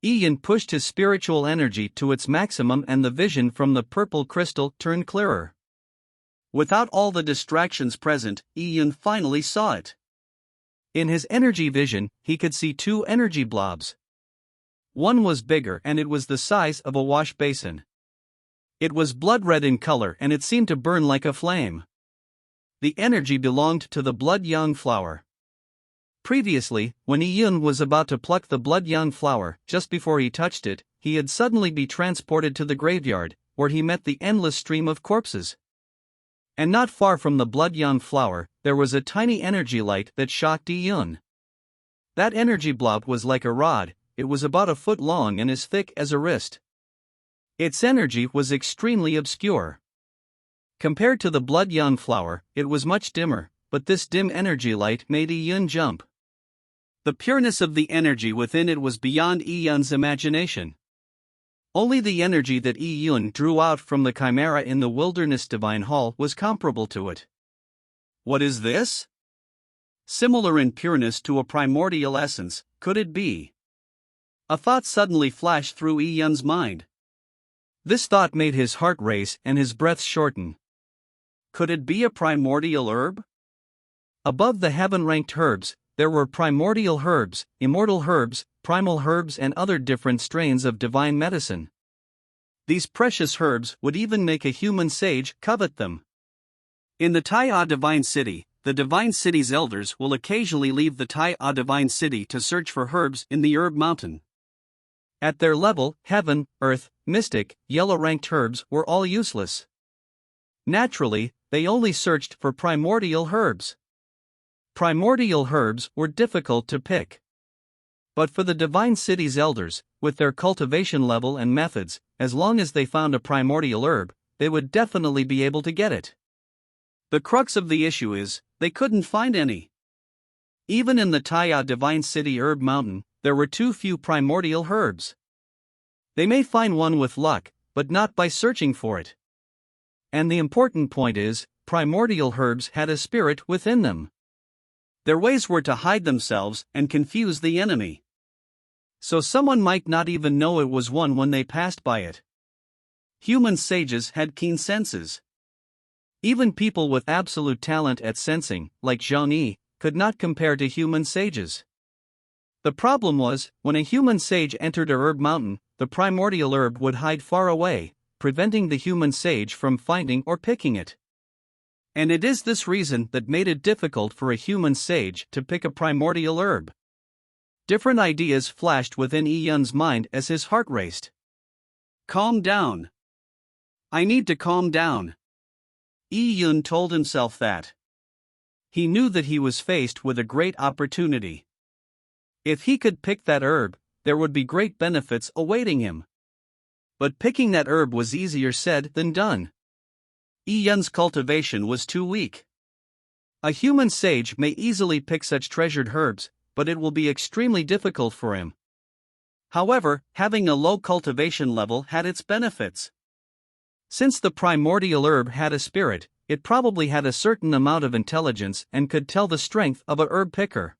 Yi Yun pushed his spiritual energy to its maximum and the vision from the purple crystal turned clearer. Without all the distractions present, Yi Yun finally saw it. In his energy vision, he could see two energy blobs. One was bigger and it was the size of a wash basin. It was blood red in color and it seemed to burn like a flame. The energy belonged to the blood young flower. Previously, when Yi Yun was about to pluck the blood young flower, just before he touched it, he had suddenly been transported to the graveyard, where he met the endless stream of corpses. And not far from the blood young flower, there was a tiny energy light that shocked Yi Yun. That energy blob was like a rod, it was about a foot long and as thick as a wrist. Its energy was extremely obscure. Compared to the blood young flower, it was much dimmer, but this dim energy light made Yi Yun jump. The pureness of the energy within it was beyond Yi Yun's imagination. Only the energy that Yi Yun drew out from the chimera in the Wilderness Divine Hall was comparable to it. What is this? Similar in pureness to a primordial essence, could it be? A thought suddenly flashed through Yi Yun's mind. This thought made his heart race and his breath shorten. Could it be a primordial herb? Above the heaven-ranked herbs, there were primordial herbs, immortal herbs, primal herbs, and other different strains of divine medicine. These precious herbs would even make a human sage covet them. In the Tai Divine City, the Divine City's elders will occasionally leave the Tai Divine City to search for herbs in the Herb Mountain. At their level, heaven, earth, mystic, yellow-ranked herbs were all useless. Naturally, they only searched for primordial herbs. Primordial herbs were difficult to pick. But for the Divine City's elders, with their cultivation level and methods, as long as they found a primordial herb, they would definitely be able to get it. The crux of the issue is, they couldn't find any. Even in the Tai Divine City Herb Mountain, there were too few primordial herbs. They may find one with luck, but not by searching for it. And the important point is, primordial herbs had a spirit within them. Their ways were to hide themselves and confuse the enemy. So someone might not even know it was one when they passed by it. Human sages had keen senses. Even people with absolute talent at sensing, like Zhang Yi, could not compare to human sages. The problem was, when a human sage entered a herb mountain, the primordial herb would hide far away, preventing the human sage from finding or picking it. And it is this reason that made it difficult for a human sage to pick a primordial herb. Different ideas flashed within Yi Yun's mind as his heart raced. Calm down. I need to calm down. Yi Yun told himself that. He knew that he was faced with a great opportunity. If he could pick that herb, there would be great benefits awaiting him. But picking that herb was easier said than done. Yi Yun's cultivation was too weak. A human sage may easily pick such treasured herbs, but it will be extremely difficult for him. However, having a low cultivation level had its benefits. Since the primordial herb had a spirit, it probably had a certain amount of intelligence and could tell the strength of a herb picker.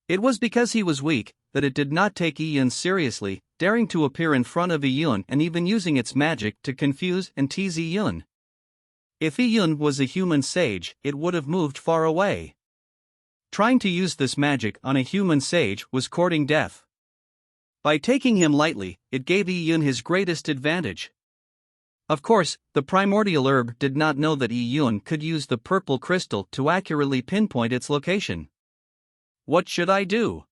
It was because he was weak that it did not take Yi Yun seriously, daring to appear in front of Yi Yun and even using its magic to confuse and tease Yi Yun. If Yi Yun was a human sage, it would have moved far away. Trying to use this magic on a human sage was courting death. By taking him lightly, it gave Yi Yun his greatest advantage. Of course, the primordial herb did not know that Yi Yun could use the purple crystal to accurately pinpoint its location. What should I do?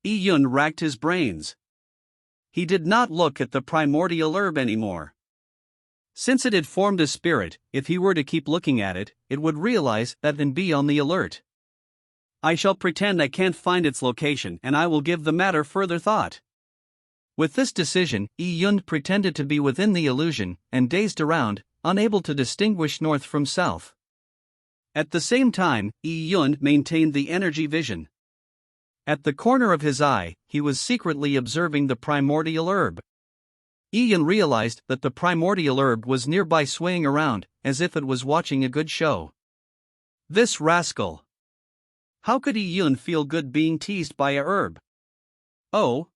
Yi Yun racked his brains. He did not look at the primordial herb anymore. Since it had formed a spirit, if he were to keep looking at it, it would realize that and be on the alert. I shall pretend I can't find its location and I will give the matter further thought. With this decision, Yi Yun pretended to be within the illusion and dazed around, unable to distinguish north from south. At the same time, Yi Yun maintained the energy vision. At the corner of his eye, he was secretly observing the primordial herb. Yi Yun realized that the primordial herb was nearby swaying around, as if it was watching a good show. This rascal! How could Yi Yun feel good being teased by a herb? Oh!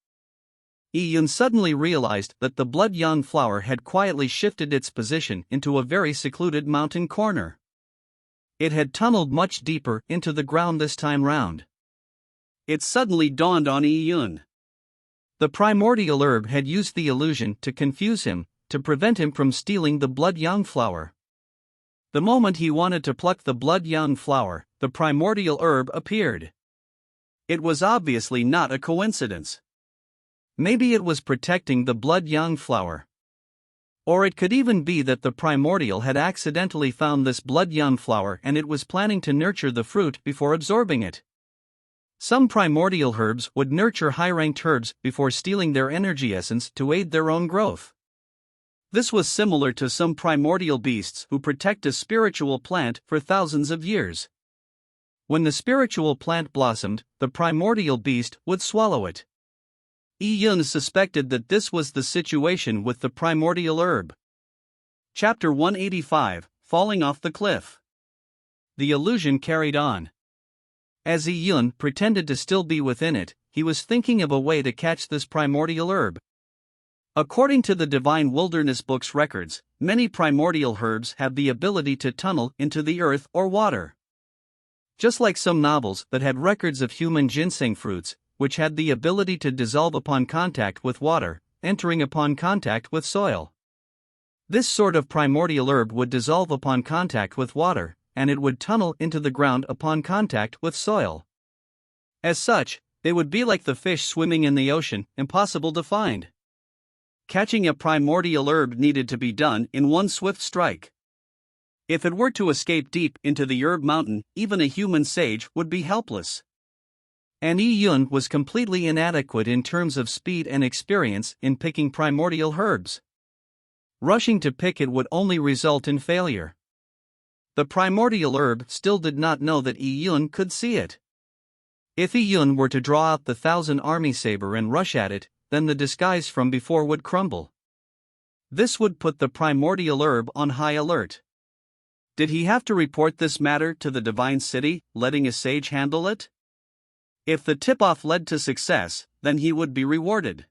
Yi Yun suddenly realized that the blood yang flower had quietly shifted its position into a very secluded mountain corner. It had tunneled much deeper into the ground this time round. It suddenly dawned on Yi Yun. The primordial herb had used the illusion to confuse him, to prevent him from stealing the blood yang flower. The moment he wanted to pluck the blood yang flower, the primordial herb appeared. It was obviously not a coincidence. Maybe it was protecting the blood yang flower. Or it could even be that the primordial had accidentally found this blood yang flower and it was planning to nurture the fruit before absorbing it. Some primordial herbs would nurture high-ranked herbs before stealing their energy essence to aid their own growth. This was similar to some primordial beasts who protect a spiritual plant for thousands of years. When the spiritual plant blossomed, the primordial beast would swallow it. Yi Yun suspected that this was the situation with the primordial herb. Chapter 185, Falling Off the Cliff. The illusion carried on. As Yi Yun pretended to still be within it, he was thinking of a way to catch this primordial herb. According to the Divine Wilderness Book's records, many primordial herbs have the ability to tunnel into the earth or water. just like some novels that had records of human ginseng fruits, which had the ability to dissolve upon contact with water, entering upon contact with soil. This sort of primordial herb would dissolve upon contact with water, and it would tunnel into the ground upon contact with soil. As such, they would be like the fish swimming in the ocean, impossible to find. Catching a primordial herb needed to be done in one swift strike. If it were to escape deep into the herb mountain, even a human sage would be helpless. And Yi Yun was completely inadequate in terms of speed and experience in picking primordial herbs. Rushing to pick it would only result in failure. The primordial herb still did not know that Yi Yun could see it. If Yi Yun were to draw out the 1,000 army saber and rush at it, then the disguise from before would crumble. This would put the primordial herb on high alert. Did he have to report this matter to the divine city, letting a sage handle it? If the tip-off led to success, then he would be rewarded.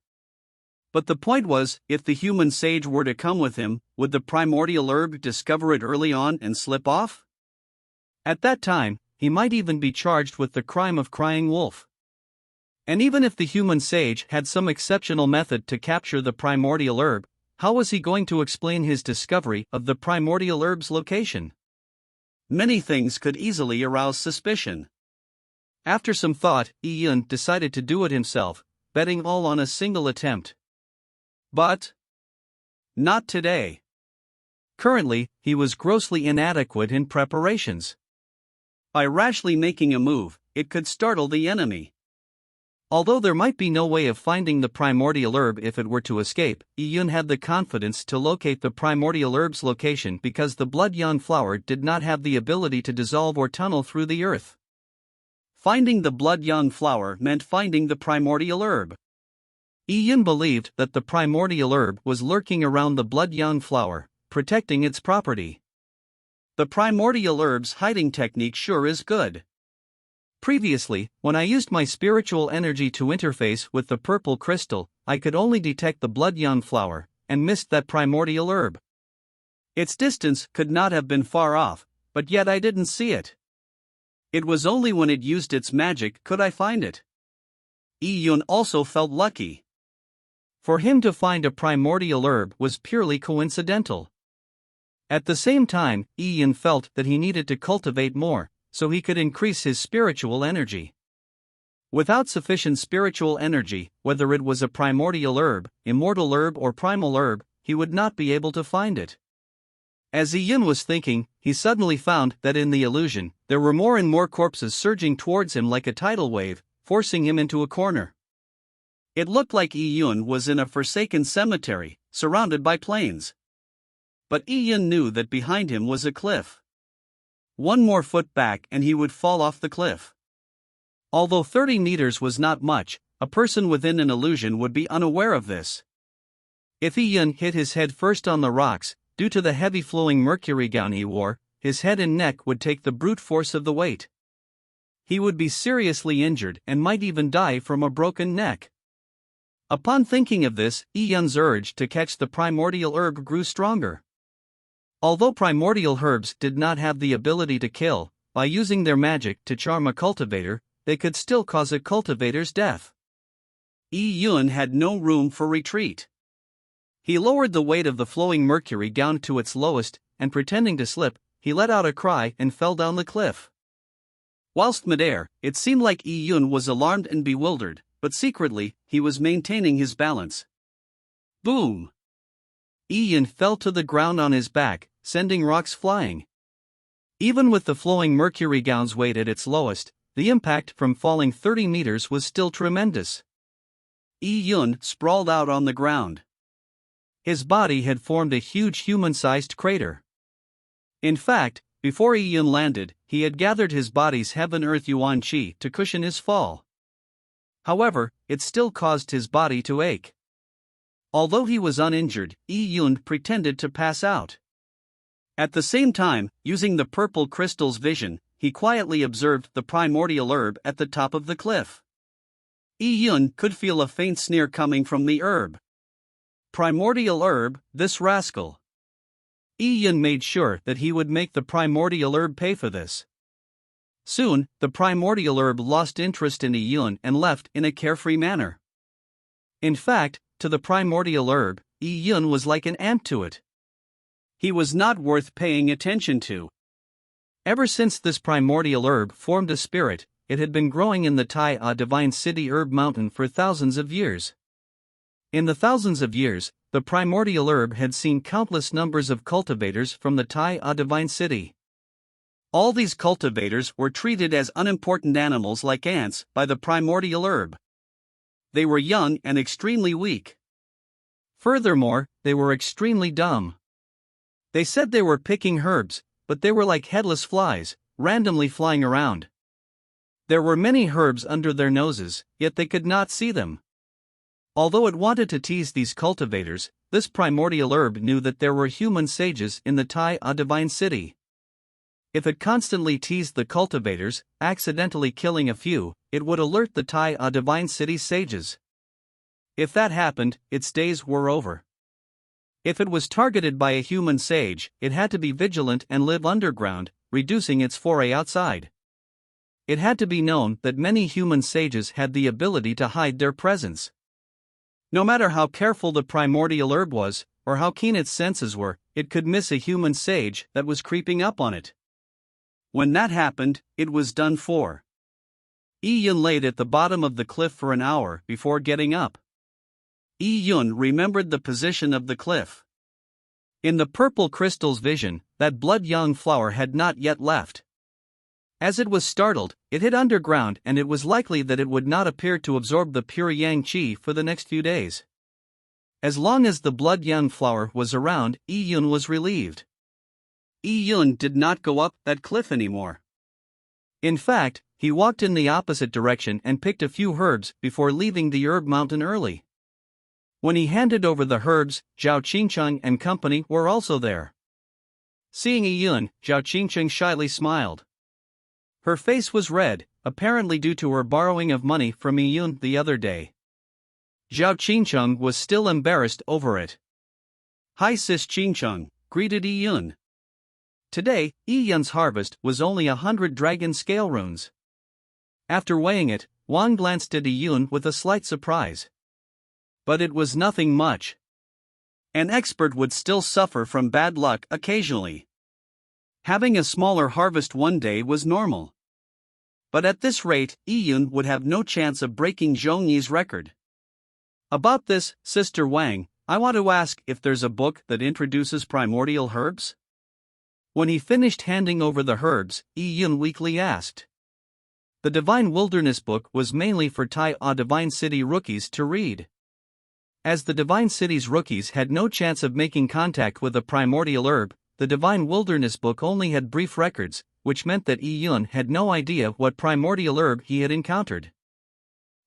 But the point was, if the human sage were to come with him, would the primordial herb discover it early on and slip off? At that time, he might even be charged with the crime of crying wolf. And even if the human sage had some exceptional method to capture the primordial herb, how was he going to explain his discovery of the primordial herb's location? Many things could easily arouse suspicion. After some thought, Yi Yun decided to do it himself, betting all on a single attempt. But not today. Currently, he was grossly inadequate in preparations. By rashly making a move, it could startle the enemy. Although there might be no way of finding the primordial herb if it were to escape, Yi Yun had the confidence to locate the primordial herb's location because the blood yan flower did not have the ability to dissolve or tunnel through the earth. Finding the blood yan flower meant finding the primordial herb. Yi Yun believed that the primordial herb was lurking around the blood yan flower, protecting its property. The primordial herb's hiding technique sure is good. Previously, when I used my spiritual energy to interface with the purple crystal, I could only detect the blood yan flower, and missed that primordial herb. Its distance could not have been far off, but yet I didn't see it. It was only when it used its magic could I find it. Yi Yun also felt lucky. For him to find a primordial herb was purely coincidental. At the same time, Yi Yun felt that he needed to cultivate more, so he could increase his spiritual energy. Without sufficient spiritual energy, whether it was a primordial herb, immortal herb or primal herb, he would not be able to find it. As Yi Yun was thinking, he suddenly found that in the illusion, there were more and more corpses surging towards him like a tidal wave, forcing him into a corner. It looked like Yi Yun was in a forsaken cemetery, surrounded by plains. But Yi Yun knew that behind him was a cliff. One more foot back and he would fall off the cliff. Although 30 meters was not much, a person within an illusion would be unaware of this. If Yi Yun hit his head first on the rocks, due to the heavy flowing mercury gown he wore, his head and neck would take the brute force of the weight. He would be seriously injured and might even die from a broken neck. Upon thinking of this, Yi Yun's urge to catch the primordial herb grew stronger. Although primordial herbs did not have the ability to kill, by using their magic to charm a cultivator, they could still cause a cultivator's death. Yi Yun had no room for retreat. He lowered the weight of the flowing mercury gown to its lowest, and pretending to slip, he let out a cry and fell down the cliff. Whilst midair, it seemed like Yi Yun was alarmed and bewildered, but secretly, he was maintaining his balance. Boom! Yi Yun fell to the ground on his back, sending rocks flying. Even with the flowing mercury gown's weight at its lowest, the impact from falling 30 meters was still tremendous. Yi Yun sprawled out on the ground. His body had formed a huge human-sized crater. In fact, before Yi Yun landed, he had gathered his body's heaven-earth yuan qi to cushion his fall. However, it still caused his body to ache. Although he was uninjured, Yi Yun pretended to pass out. At the same time, using the purple crystal's vision, he quietly observed the primordial herb at the top of the cliff. Yi Yun could feel a faint sneer coming from the herb. Primordial herb, this rascal. Yi Yun made sure that he would make the primordial herb pay for this. Soon, the primordial herb lost interest in Yi Yun and left in a carefree manner. In fact, to the primordial herb, Yi Yun was like an ant to it. He was not worth paying attention to. Ever since this primordial herb formed a spirit, it had been growing in the Tai Divine City Herb Mountain for thousands of years. In the thousands of years, the primordial herb had seen countless numbers of cultivators from the Tai Divine City. All these cultivators were treated as unimportant animals like ants by the primordial herb. They were young and extremely weak. Furthermore, they were extremely dumb. They said they were picking herbs, but they were like headless flies, randomly flying around. There were many herbs under their noses, yet they could not see them. Although it wanted to tease these cultivators, this primordial herb knew that there were human sages in the Tai Divine City. If it constantly teased the cultivators, accidentally killing a few, it would alert the Tai Divine City sages. If that happened, its days were over. If it was targeted by a human sage, it had to be vigilant and live underground, reducing its foray outside. It had to be known that many human sages had the ability to hide their presence. No matter how careful the primordial herb was, or how keen its senses were, it could miss a human sage that was creeping up on it. When that happened, it was done for. Yi Yun laid at the bottom of the cliff for an hour before getting up. Yi Yun remembered the position of the cliff. In the purple crystal's vision, that blood-young flower had not yet left. As it was startled, it hid underground, and it was likely that it would not appear to absorb the pure yang qi for the next few days. As long as the blood-young flower was around, Yi Yun was relieved. Yi Yun did not go up that cliff anymore. In fact, he walked in the opposite direction and picked a few herbs before leaving the herb mountain early. When he handed over the herbs, Zhao Qingcheng and company were also there. Seeing Yi Yun, Zhao Qingcheng shyly smiled. Her face was red, apparently due to her borrowing of money from Yi Yun the other day. Zhao Qingcheng was still embarrassed over it. "Hi sis Qingcheng," greeted Yi Yun. Today, Yi Yun's harvest was only 100 dragon scale runes. After weighing it, Wang glanced at Yi Yun with a slight surprise. But it was nothing much. An expert would still suffer from bad luck occasionally. Having a smaller harvest one day was normal. But at this rate, Yi Yun would have no chance of breaking Zhong Yi's record. About this, Sister Wang, I want to ask if there's a book that introduces primordial herbs? When he finished handing over the herbs, Yi Yun weakly asked. The Divine Wilderness book was mainly for Tai Divine City rookies to read. As the Divine City's rookies had no chance of making contact with a primordial herb, the Divine Wilderness book only had brief records, which meant that Yi Yun had no idea what primordial herb he had encountered.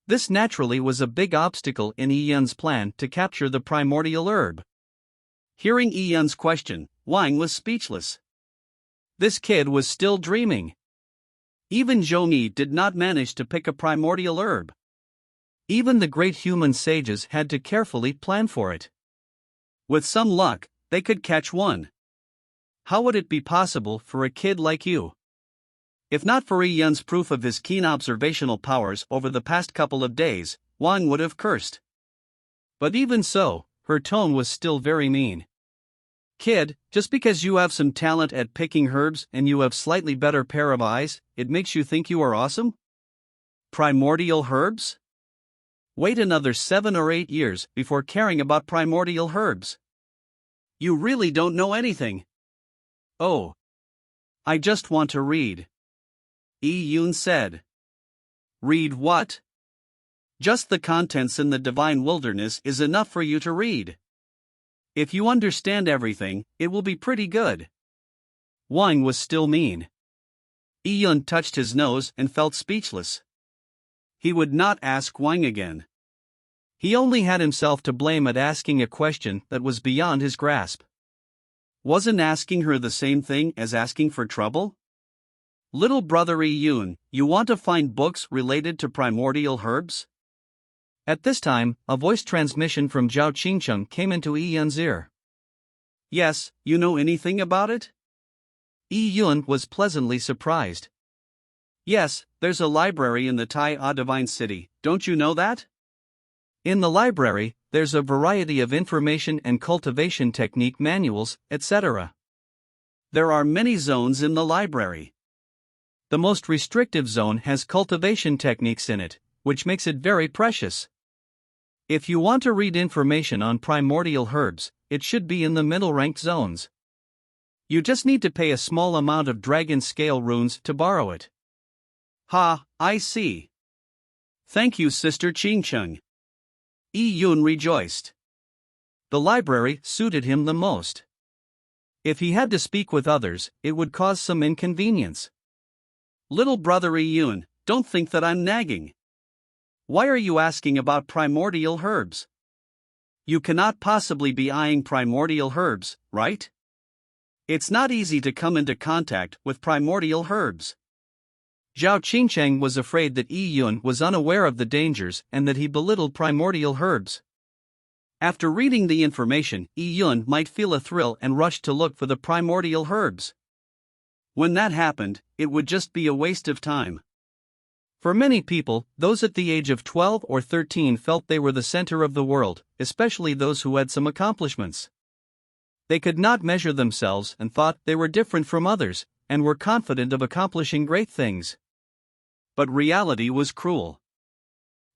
This naturally was a big obstacle in Yi Yun's plan to capture the primordial herb. Hearing Yi Yun's question, Wang was speechless. This kid was still dreaming. Even Zhong Yi did not manage to pick a primordial herb. Even the great human sages had to carefully plan for it. With some luck, they could catch one. How would it be possible for a kid like you? If not for Yi Yun's proof of his keen observational powers over the past couple of days, Wang would have cursed. But even so, her tone was still very mean. Kid, just because you have some talent at picking herbs and you have slightly better pair of eyes, it makes you think you are awesome? Primordial herbs? Wait another 7 or 8 years before caring about primordial herbs. You really don't know anything. Oh. I just want to read. Yi Yun said. Read what? Just the contents in the Divine Wilderness is enough for you to read. If you understand everything, it will be pretty good. Wang was still mean. Yi Yun touched his nose and felt speechless. He would not ask Wang again. He only had himself to blame at asking a question that was beyond his grasp. Wasn't asking her the same thing as asking for trouble? Little brother Yi Yun, you want to find books related to primordial herbs? At this time, a voice transmission from Zhao Qingcheng came into Yi Yun's ear. Yes, you know anything about it? Yi Yun was pleasantly surprised. Yes, there's a library in the Tai A Divine City, don't you know that? In the library, there's a variety of information and cultivation technique manuals, etc. There are many zones in the library. The most restrictive zone has cultivation techniques in it, which makes it very precious. If you want to read information on primordial herbs, it should be in the middle-ranked zones. You just need to pay a small amount of dragon scale runes to borrow it. Ha, I see. Thank you, Sister Qingcheng. Yi Yun rejoiced. The library suited him the most. If he had to speak with others, it would cause some inconvenience. Little brother Yi Yun, don't think that I'm nagging. Why are you asking about primordial herbs? You cannot possibly be eyeing primordial herbs, right? It's not easy to come into contact with primordial herbs. Zhao Qingcheng was afraid that Yi Yun was unaware of the dangers and that he belittled primordial herbs. After reading the information, Yi Yun might feel a thrill and rush to look for the primordial herbs. When that happened, it would just be a waste of time. For many people, those at the age of 12 or 13 felt they were the center of the world, especially those who had some accomplishments. They could not measure themselves and thought they were different from others, and were confident of accomplishing great things. But reality was cruel.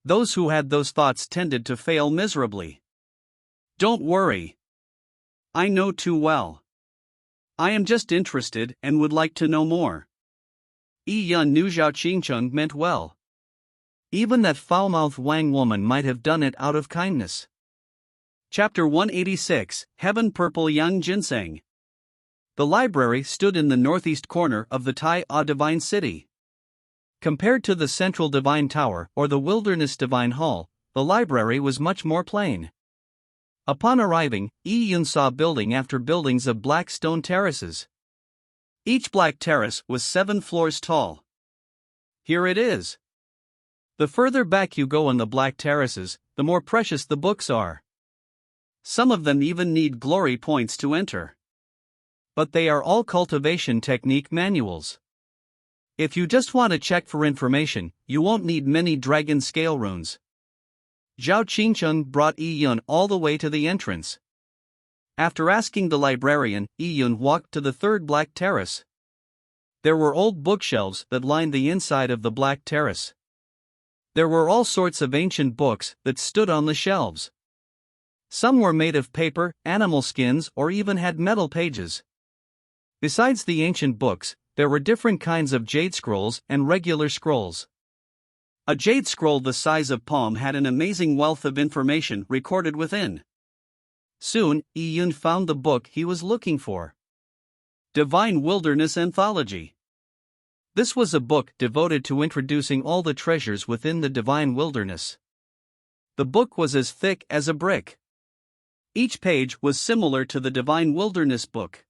Those who had those thoughts tended to fail miserably. Don't worry. I know too well. I am just interested and would like to know more. Yi Yun knew Zhao Qingcheng meant well. Even that foul-mouthed Wang woman might have done it out of kindness. Chapter 186, Heaven Purple Yang Ginseng. The library stood in the northeast corner of the Tai A Divine City. Compared to the Central Divine Tower or the Wilderness Divine Hall, the library was much more plain. Upon arriving, Yi Yun saw building after buildings of black stone terraces. Each black terrace was 7 floors tall. Here it is. The further back you go on the black terraces, the more precious the books are. Some of them even need glory points to enter. But they are all cultivation technique manuals. If you just want to check for information, you won't need many dragon scale runes. Zhao Qingcheng brought Yi Yun all the way to the entrance. After asking the librarian, Yi Yun walked to the 3rd black terrace. There were old bookshelves that lined the inside of the black terrace. There were all sorts of ancient books that stood on the shelves. Some were made of paper, animal skins, or even had metal pages. Besides the ancient books, there were different kinds of jade scrolls and regular scrolls. A jade scroll the size of palm had an amazing wealth of information recorded within. Soon, Yi Yun found the book he was looking for. Divine Wilderness Anthology. This was a book devoted to introducing all the treasures within the divine wilderness. The book was as thick as a brick. Each page was similar to the Divine Wilderness book.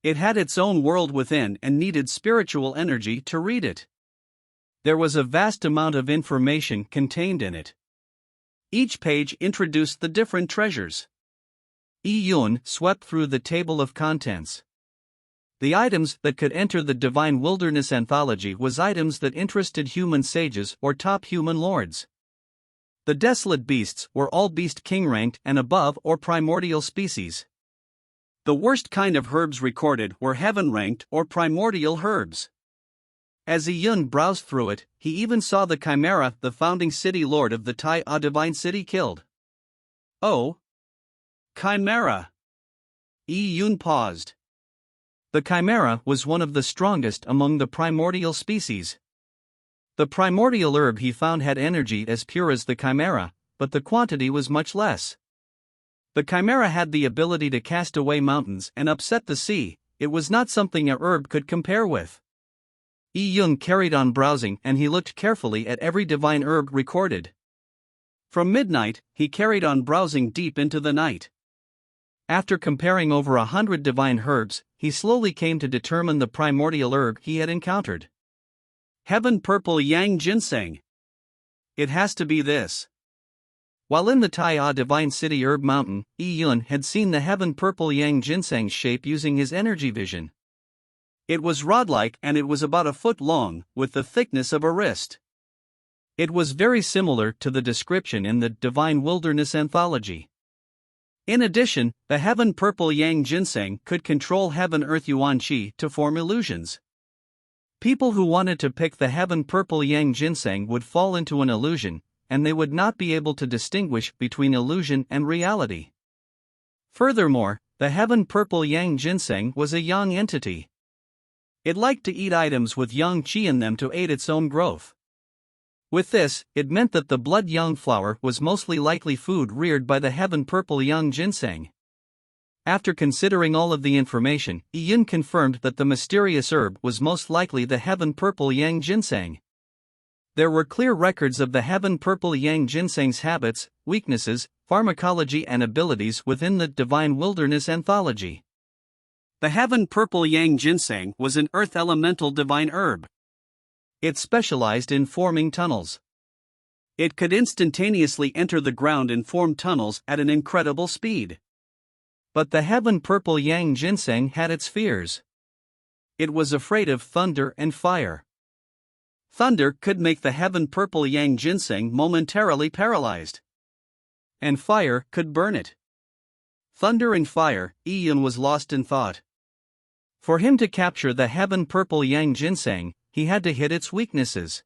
It had its own world within and needed spiritual energy to read it. There was a vast amount of information contained in it. Each page introduced the different treasures. Yi Yun swept through the table of contents. The items that could enter the Divine Wilderness Anthology was items that interested human sages or top human lords. The desolate beasts were all beast king ranked and above or primordial species. The worst kind of herbs recorded were heaven-ranked or primordial herbs. As Yi Yun browsed through it, he even saw the Chimera the founding city lord of the Tai A Divine City killed. Oh! Chimera! Yi Yun paused. The Chimera was one of the strongest among the primordial species. The primordial herb he found had energy as pure as the Chimera, but the quantity was much less. The Chimera had the ability to cast away mountains and upset the sea. It was not something a herb could compare with. Yi Yun carried on browsing and he looked carefully at every divine herb recorded. From midnight, he carried on browsing deep into the night. After comparing over 100 divine herbs, he slowly came to determine the primordial herb he had encountered. Heaven Purple Yang Ginseng. It has to be this. While in the Tai A Divine City Herb Mountain, Yi Yun had seen the Heaven Purple Yang Ginseng shape using his energy vision. It was rod-like and it was about a foot long, with the thickness of a wrist. It was very similar to the description in the Divine Wilderness Anthology. In addition, the Heaven Purple Yang Ginseng could control Heaven Earth Yuan Qi to form illusions. People who wanted to pick the Heaven Purple Yang Ginseng would fall into an illusion, and they would not be able to distinguish between illusion and reality. Furthermore, the Heaven Purple Yang Ginseng was a yang entity. It liked to eat items with yang qi in them to aid its own growth. With this, it meant that the blood yang flower was mostly likely food reared by the Heaven Purple Yang Ginseng. After considering all of the information, Yun confirmed that the mysterious herb was most likely the Heaven Purple Yang Ginseng. There were clear records of the Heaven Purple Yang Ginseng's habits, weaknesses, pharmacology and abilities within the Divine Wilderness Anthology. The Heaven Purple Yang Ginseng was an earth elemental divine herb. It specialized in forming tunnels. It could instantaneously enter the ground and form tunnels at an incredible speed. But the Heaven Purple Yang Ginseng had its fears. It was afraid of thunder and fire. Thunder could make the Heaven Purple Yang Ginseng momentarily paralyzed. And fire could burn it. Thunder and fire, Yun was lost in thought. For him to capture the Heaven Purple Yang Ginseng, he had to hit its weaknesses.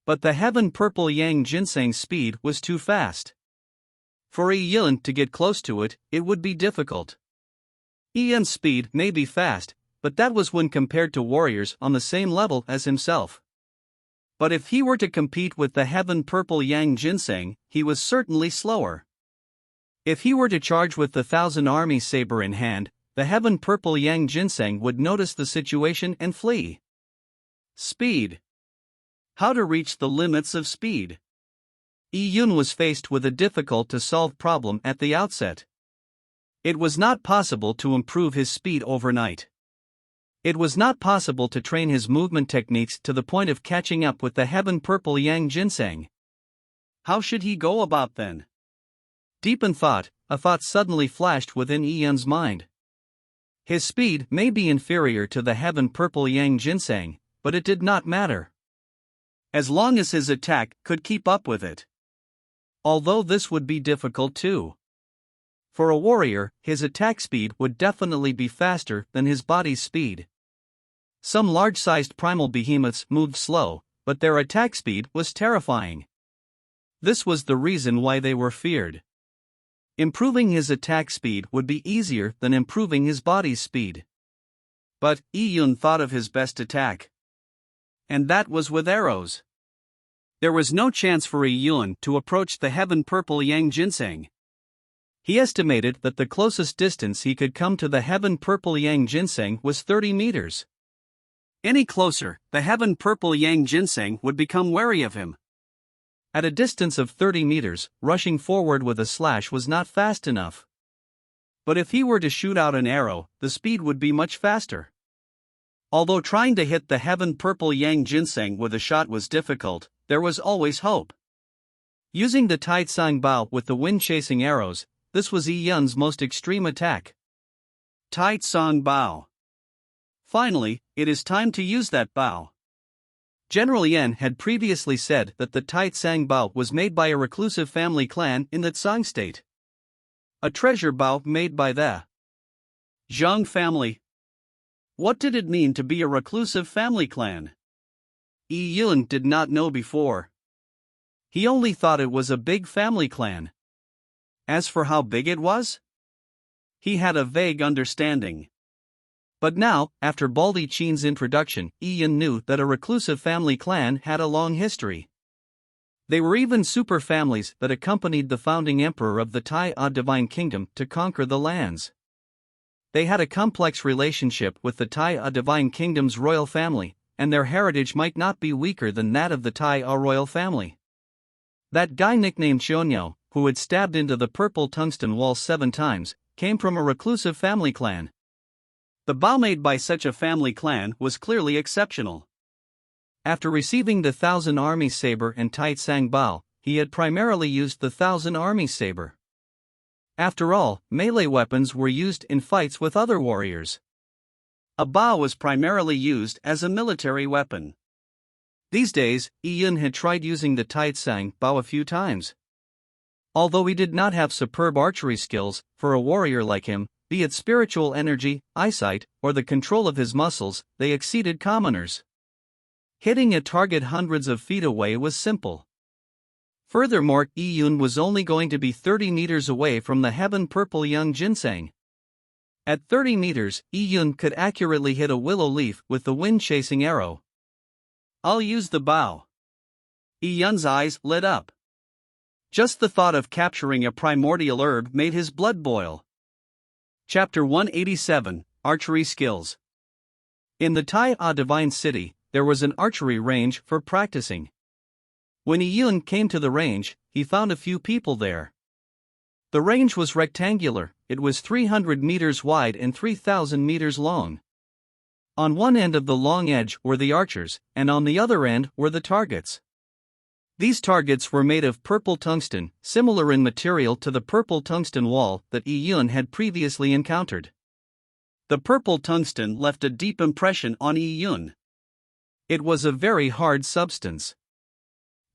But the Heaven Purple Yang Ginseng's speed was too fast. For Yun to get close to it, it would be difficult. Yun's speed may be fast, but that was when compared to warriors on the same level as himself. But if he were to compete with the Heaven Purple Yang Ginseng, he was certainly slower. If he were to charge with the Thousand Army saber in hand, the Heaven Purple Yang Ginseng would notice the situation and flee. Speed. How to reach the limits of speed? Yun was faced with a difficult-to-solve problem at the outset. It was not possible to improve his speed overnight. It was not possible to train his movement techniques to the point of catching up with the Heaven Purple Yang Ginseng. How should he go about then? Deep in thought, a thought suddenly flashed within Yun's mind. His speed may be inferior to the Heaven Purple Yang Ginseng, but it did not matter. As long as his attack could keep up with it. Although this would be difficult too. For a warrior, his attack speed would definitely be faster than his body's speed. Some large-sized primal behemoths moved slow, but their attack speed was terrifying. This was the reason why they were feared. Improving his attack speed would be easier than improving his body's speed. But Yun thought of his best attack. And that was with arrows. There was no chance for Yun to approach the Heaven Purple Yang Ginseng. He estimated that the closest distance he could come to the Heaven Purple Yang Ginseng was 30 meters. Any closer, the Heaven Purple Yang Ginseng would become wary of him. At a distance of 30 meters, rushing forward with a slash was not fast enough. But if he were to shoot out an arrow, the speed would be much faster. Although trying to hit the Heaven Purple Yang Ginseng with a shot was difficult, there was always hope. Using the Tai Tsang Bao with the wind-chasing arrows, this was Yun's most extreme attack. Tai Tsang Bao. Finally, it is time to use that bao. General Yan had previously said that the Tai Tsang Bao was made by a reclusive family clan in the Tsang state. A treasure bao made by the Zhang family. What did it mean to be a reclusive family clan? Yun did not know before. He only thought it was a big family clan. As for how big it was, he had a vague understanding. But now, after Baldi Qin's introduction, Yun knew that a reclusive family clan had a long history. They were even super families that accompanied the founding emperor of the Tai Divine Kingdom to conquer the lands. They had a complex relationship with the Tai Divine Kingdom's royal family, and their heritage might not be weaker than that of the Tai royal family. That guy nicknamed Xionyao, who had stabbed into the purple tungsten wall 7 times, came from a reclusive family clan. The bao made by such a family clan was clearly exceptional. After receiving the Thousand Army Saber and Tai Tsang Bao, he had primarily used the Thousand Army Saber. After all, melee weapons were used in fights with other warriors. A bow was primarily used as a military weapon. These days, Iyun had tried using the Taitsang bow a few times. Although he did not have superb archery skills, for a warrior like him, be it spiritual energy, eyesight, or the control of his muscles, they exceeded commoners. Hitting a target hundreds of feet away was simple. Furthermore, Iyun was only going to be 30 meters away from the heaven-purple young ginseng. At 30 meters, Iyun could accurately hit a willow leaf with the wind-chasing arrow. I'll use the bow. Iyun's eyes lit up. Just the thought of capturing a primordial herb made his blood boil. Chapter 187, Archery Skills. In the Tai A Divine City, there was an archery range for practicing. When Iyun came to the range, he found a few people there. The range was rectangular, it was 300 meters wide and 3,000 meters long. On one end of the long edge were the archers, and on the other end were the targets. These targets were made of purple tungsten, similar in material to the purple tungsten wall that Iyun had previously encountered. The purple tungsten left a deep impression on Iyun. It was a very hard substance.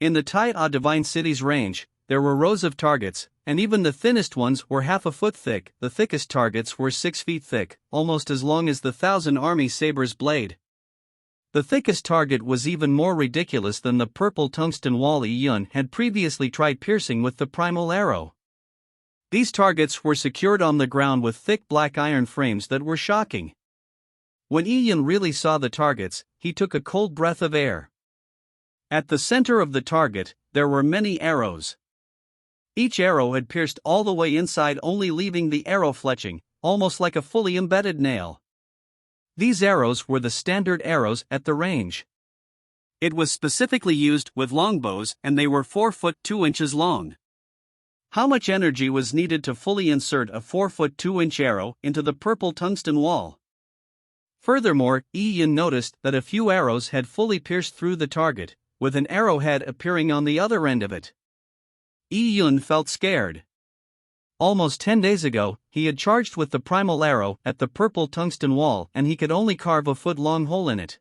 In the Tai A Divine City's range, there were rows of targets, and even the thinnest ones were half a foot thick. The thickest targets were 6 feet thick, almost as long as the 1,000 Army Saber's blade. The thickest target was even more ridiculous than the purple tungsten wall Iyun had previously tried piercing with the primal arrow. These targets were secured on the ground with thick black iron frames that were shocking. When Iyun really saw the targets, he took a cold breath of air. At the center of the target, there were many arrows. Each arrow had pierced all the way inside, only leaving the arrow fletching, almost like a fully embedded nail. These arrows were the standard arrows at the range. It was specifically used with longbows, and they were 4 foot 2 inches long. How much energy was needed to fully insert a 4 foot 2 inch arrow into the purple tungsten wall? Furthermore, Iyun noticed that a few arrows had fully pierced through the target, with an arrowhead appearing on the other end of it. Iyun felt scared. Almost 10 days ago, he had charged with the primal arrow at the purple tungsten wall, and he could only carve a foot-long hole in it.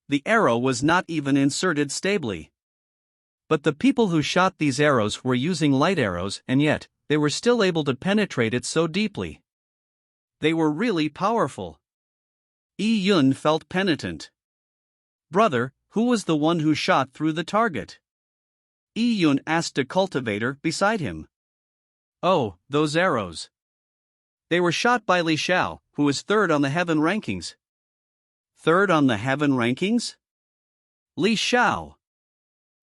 The arrow was not even inserted stably. But the people who shot these arrows were using light arrows, and yet, they were still able to penetrate it so deeply. They were really powerful. Iyun felt penitent. Brother, who was the one who shot through the target? Iyun asked a cultivator beside him. Oh, those arrows. They were shot by Li Xiao, who was third on the heaven rankings. Third on the heaven rankings? Li Xiao.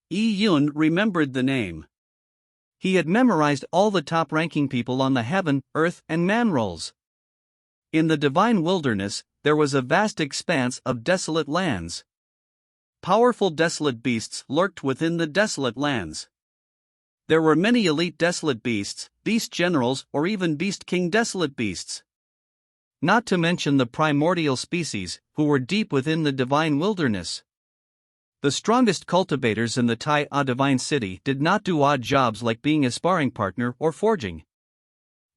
Iyun remembered the name. He had memorized all the top-ranking people on the heaven, earth, and man rolls. In the divine wilderness, there was a vast expanse of desolate lands. Powerful desolate beasts lurked within the desolate lands. There were many elite desolate beasts, beast generals, or even beast king desolate beasts. Not to mention the primordial species, who were deep within the divine wilderness. The strongest cultivators in the Tai A Divine City did not do odd jobs like being a sparring partner or forging.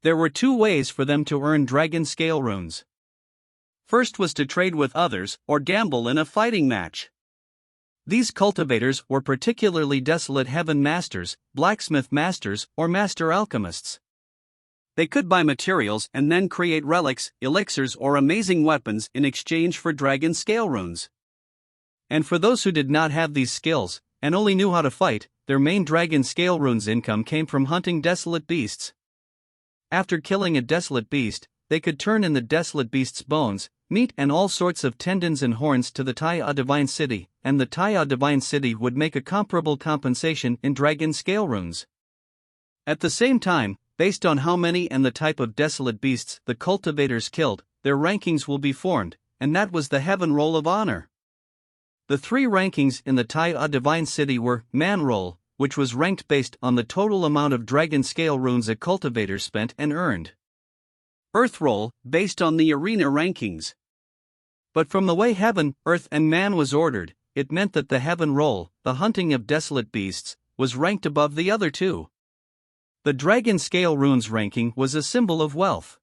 There were 2 ways for them to earn dragon scale runes. First was to trade with others or gamble in a fighting match. These cultivators were particularly desolate heaven masters, blacksmith masters, or master alchemists. They could buy materials and then create relics, elixirs, or amazing weapons in exchange for dragon scale runes. And for those who did not have these skills, and only knew how to fight, their main dragon scale runes income came from hunting desolate beasts. After killing a desolate beast, they could turn in the desolate beast's bones, meat, and all sorts of tendons and horns to the Tai A Divine City, and the Tai A Divine City would make a comparable compensation in dragon scale runes. At the same time, based on how many and the type of desolate beasts the cultivators killed, their rankings will be formed, and that was the heaven roll of honor. The 3 rankings in the Tai A Divine City were Man Roll, which was ranked based on the total amount of dragon scale runes a cultivator spent and earned. Earth Roll, based on the arena rankings. But from the way heaven, earth, and man was ordered, it meant that the heaven roll, the hunting of desolate beasts, was ranked above the other 2. The dragon scale runes ranking was a symbol of wealth.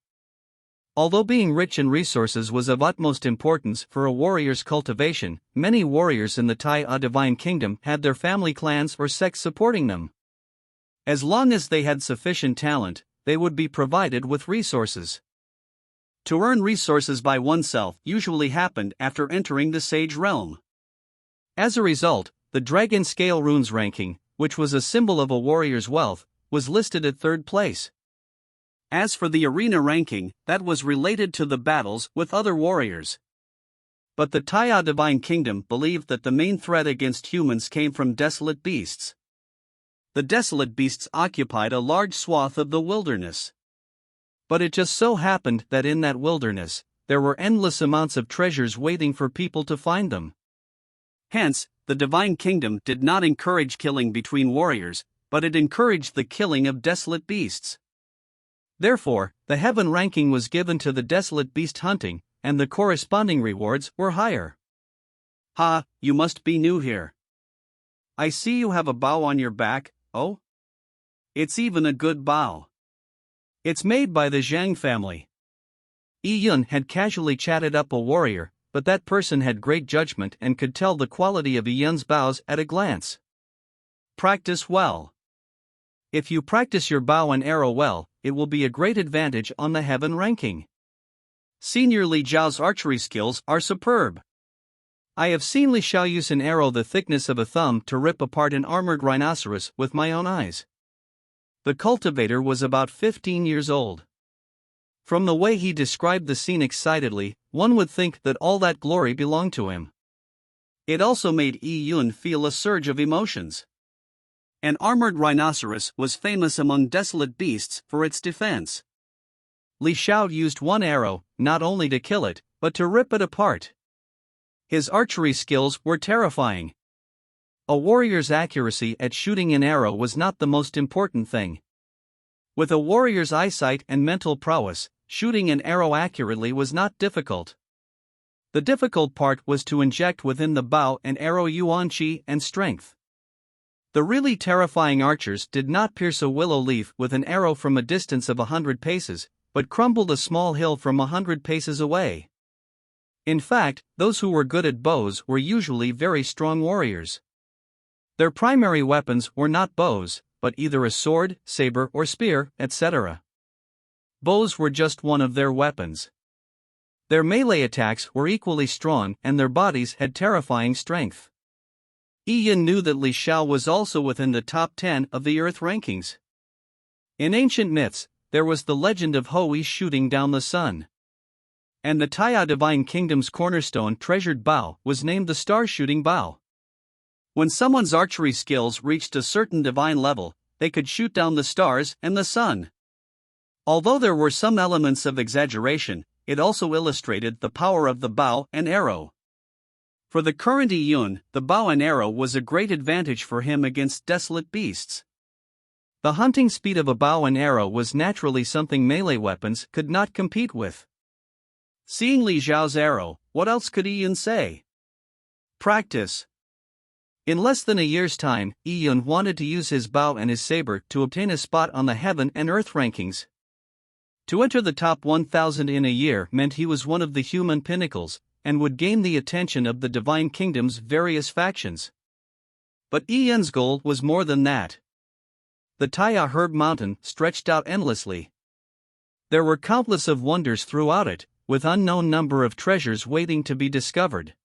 Although being rich in resources was of utmost importance for a warrior's cultivation, many warriors in the Tai Divine Kingdom had their family clans or sects supporting them. As long as they had sufficient talent, they would be provided with resources. To earn resources by oneself usually happened after entering the Sage Realm. As a result, the Dragon Scale Runes ranking, which was a symbol of a warrior's wealth, was listed at 3rd place. As for the arena ranking, that was related to the battles with other warriors. But the Tai Divine Kingdom believed that the main threat against humans came from desolate beasts. The desolate beasts occupied a large swath of the wilderness. But it just so happened that in that wilderness, there were endless amounts of treasures waiting for people to find them. Hence, the Divine Kingdom did not encourage killing between warriors, but it encouraged the killing of desolate beasts. Therefore, the heaven ranking was given to the desolate beast hunting, and the corresponding rewards were higher. Ha, you must be new here. I see you have a bow on your back. Oh? It's even a good bow. It's made by the Zhang family. Yi Yun had casually chatted up a warrior, but that person had great judgment and could tell the quality of Yi Yun's bows at a glance. Practice well. If you practice your bow and arrow well, it will be a great advantage on the heaven ranking. Senior Li Zhao's archery skills are superb. I have seen Li Xiao use an arrow the thickness of a thumb to rip apart an armored rhinoceros with my own eyes. The cultivator was about 15 years old. From the way he described the scene excitedly, one would think that all that glory belonged to him. It also made Yi Yun feel a surge of emotions. An armored rhinoceros was famous among desolate beasts for its defense. Li Xiao used one arrow, not only to kill it, but to rip it apart. His archery skills were terrifying. A warrior's accuracy at shooting an arrow was not the most important thing. With a warrior's eyesight and mental prowess, shooting an arrow accurately was not difficult. The difficult part was to inject within the bow and arrow yuan qi and strength. The really terrifying archers did not pierce a willow leaf with an arrow from a distance of 100 paces, but crumbled a small hill from 100 paces away. In fact, those who were good at bows were usually very strong warriors. Their primary weapons were not bows, but either a sword, saber or spear, etc. Bows were just one of their weapons. Their melee attacks were equally strong and their bodies had terrifying strength. Yi Yun knew that Li Xiao was also within the top 10 of the Earth rankings. In ancient myths, there was the legend of Hou Yi shooting down the sun. And the Tai Divine Kingdom's cornerstone treasured bow was named the Star-Shooting Bow. When someone's archery skills reached a certain divine level, they could shoot down the stars and the sun. Although there were some elements of exaggeration, it also illustrated the power of the bow and arrow. For the current Yi Yun, the bow and arrow was a great advantage for him against desolate beasts. The hunting speed of a bow and arrow was naturally something melee weapons could not compete with. Seeing Li Zhao's arrow, what else could Yi Yun say? Practice. In less than a year's time, Yi Yun wanted to use his bow and his saber to obtain a spot on the heaven and earth rankings. To enter the top 1,000 in a year meant he was one of the human pinnacles, and would gain the attention of the Divine Kingdom's various factions. But Yi Yun's goal was more than that. The Taya Herb Mountain stretched out endlessly. There were countless of wonders throughout it, with unknown number of treasures waiting to be discovered.